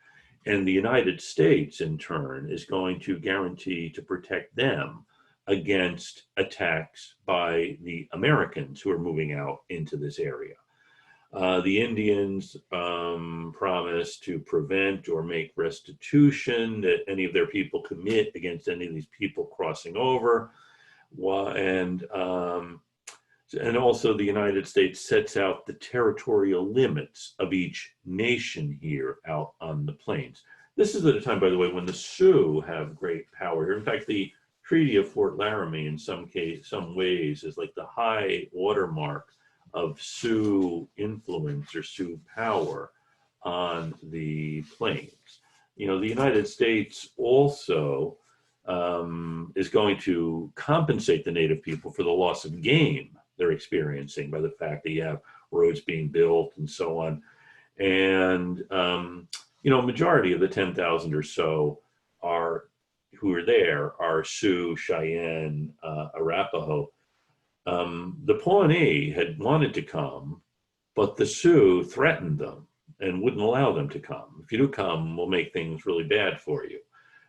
And the United States, in turn, is going to guarantee to protect them against attacks by the Americans who are moving out into this area. The Indians promise to prevent or make restitution that any of their people commit against any of these people crossing over. And also the United States sets out the territorial limits of each nation here out on the plains. This is at a time, by the way, when the Sioux have great power here. In fact, the Treaty of Fort Laramie in some ways is like the high watermark of Sioux influence or Sioux power on the plains. The United States also is going to compensate the Native people for the loss of game they're experiencing by the fact that you have roads being built and so on. And, majority of the 10,000 or so who are there are Sioux, Cheyenne, Arapaho. The Pawnee had wanted to come, but the Sioux threatened them and wouldn't allow them to come. If you do come, we'll make things really bad for you.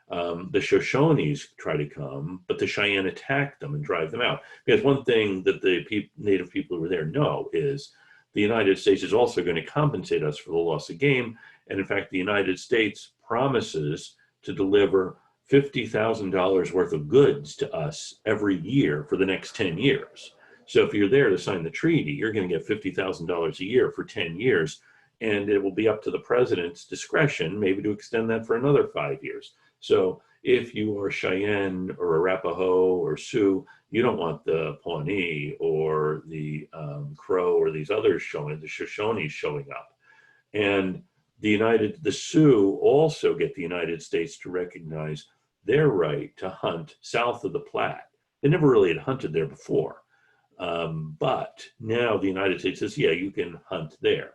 The Shoshones try to come, but the Cheyenne attack them and drive them out. Because one thing that the Native people who were there know is the United States is also going to compensate us for the loss of game. And in fact, the United States promises to deliver $50,000 worth of goods to us every year for the next 10 years. So if you're there to sign the treaty, you're going to get $50,000 a year for 10 years. And it will be up to the president's discretion, maybe to extend that for another 5 years. So if you are Cheyenne or Arapaho or Sioux, you don't want the Pawnee or the Crow or these others the Shoshones showing up. And the Sioux also get the United States to recognize their right to hunt south of the Platte. They never really had hunted there before. But now the United States says, yeah, you can hunt there.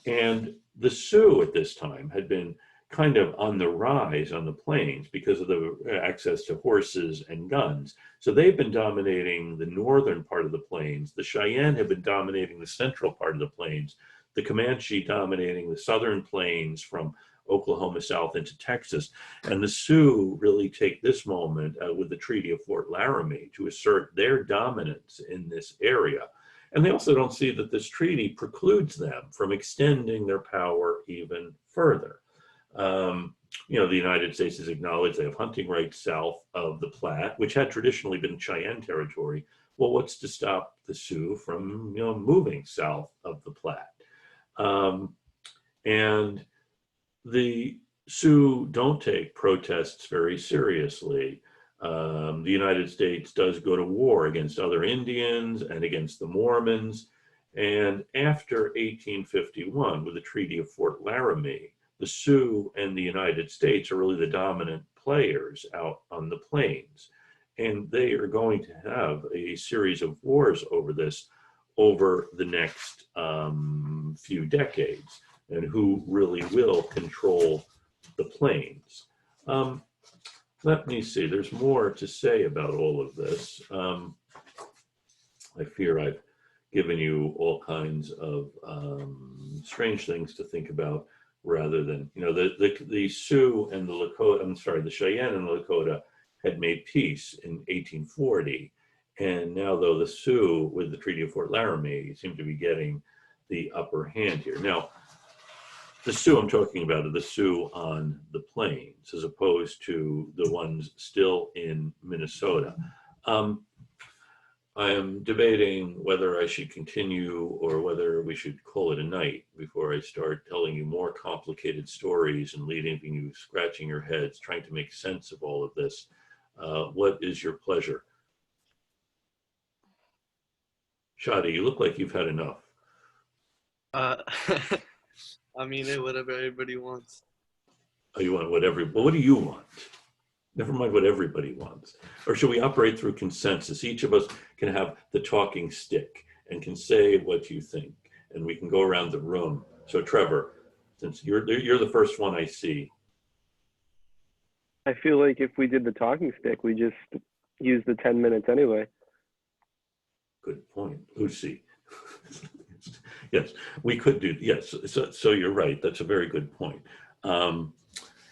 And the Sioux at this time had been kind of on the rise on the plains because of the access to horses and guns. So they've been dominating the northern part of the plains. The Cheyenne have been dominating the central part of the plains. The Comanche dominating the southern plains from Oklahoma south into Texas. And the Sioux really take this moment with the Treaty of Fort Laramie to assert their dominance in this area. And they also don't see that this treaty precludes them from extending their power even further. The United States has acknowledged they have hunting rights south of the Platte, which had traditionally been Cheyenne territory. Well, what's to stop the Sioux from, moving south of the Platte? And the Sioux don't take protests very seriously. The United States does go to war against other Indians and against the Mormons. And after 1851, with the Treaty of Fort Laramie, the Sioux and the United States are really the dominant players out on the plains. And they are going to have a series of wars over this over the next few decades, and who really will control the plains. Let me see, there's more to say about all of this. I fear I've given you all kinds of strange things to think about, rather than, the Sioux and the Lakota, the Cheyenne and the Lakota had made peace in 1840. And now, though, the Sioux, with the Treaty of Fort Laramie, seem to be getting the upper hand here. Now, the Sioux I'm talking about are the Sioux on the plains, as opposed to the ones still in Minnesota. I am debating whether I should continue or whether we should call it a night before I start telling you more complicated stories and leaving you scratching your heads, trying to make sense of all of this. What is your pleasure? Shadi, you look like you've had enough. I mean, whatever everybody wants. Oh, you want whatever? Well, what do you want? Never mind what everybody wants. Or should we operate through consensus? Each of us can have the talking stick and can say what you think, and we can go around the room. So Trevor, since you're the first one I see. I feel like if we did the talking stick, we just use the 10 minutes anyway. Good point, Lucy. Yes, we could do, yes, so you're right, that's a very good point. And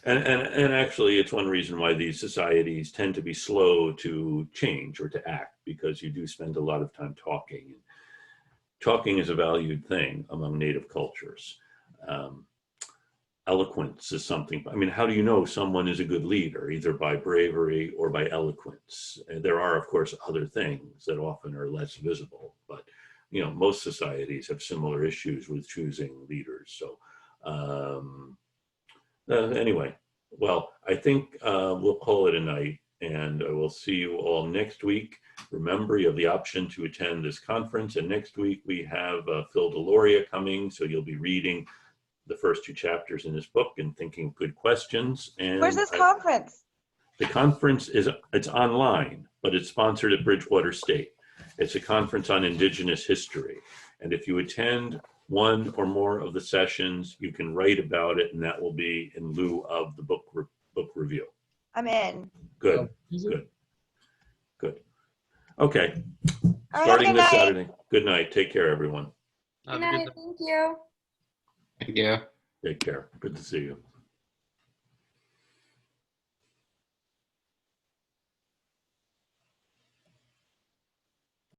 actually, it's one reason why these societies tend to be slow to change or to act, because you do spend a lot of time talking. Talking is a valued thing among Native cultures. Eloquence is something, how do you know someone is a good leader? Either by bravery or by eloquence. And there are, of course, other things that often are less visible, but most societies have similar issues with choosing leaders. So anyway, well, I think we'll call it a night, and I will see you all next week. Remember, you have the option to attend this conference, and next week we have Phil Deloria coming, so you'll be reading the first 2 chapters in his book and thinking of good questions. And where's this conference? The conference it's online, but it's sponsored at Bridgewater State. It's a conference on Indigenous history, and if you attend one or more of the sessions, you can write about it, and that will be in lieu of the book review. I'm in. Good. Okay. All right, Starting this night. Saturday. Good night. Take care, everyone. Good night. Thank you. Thank you. Take care. Good to see you.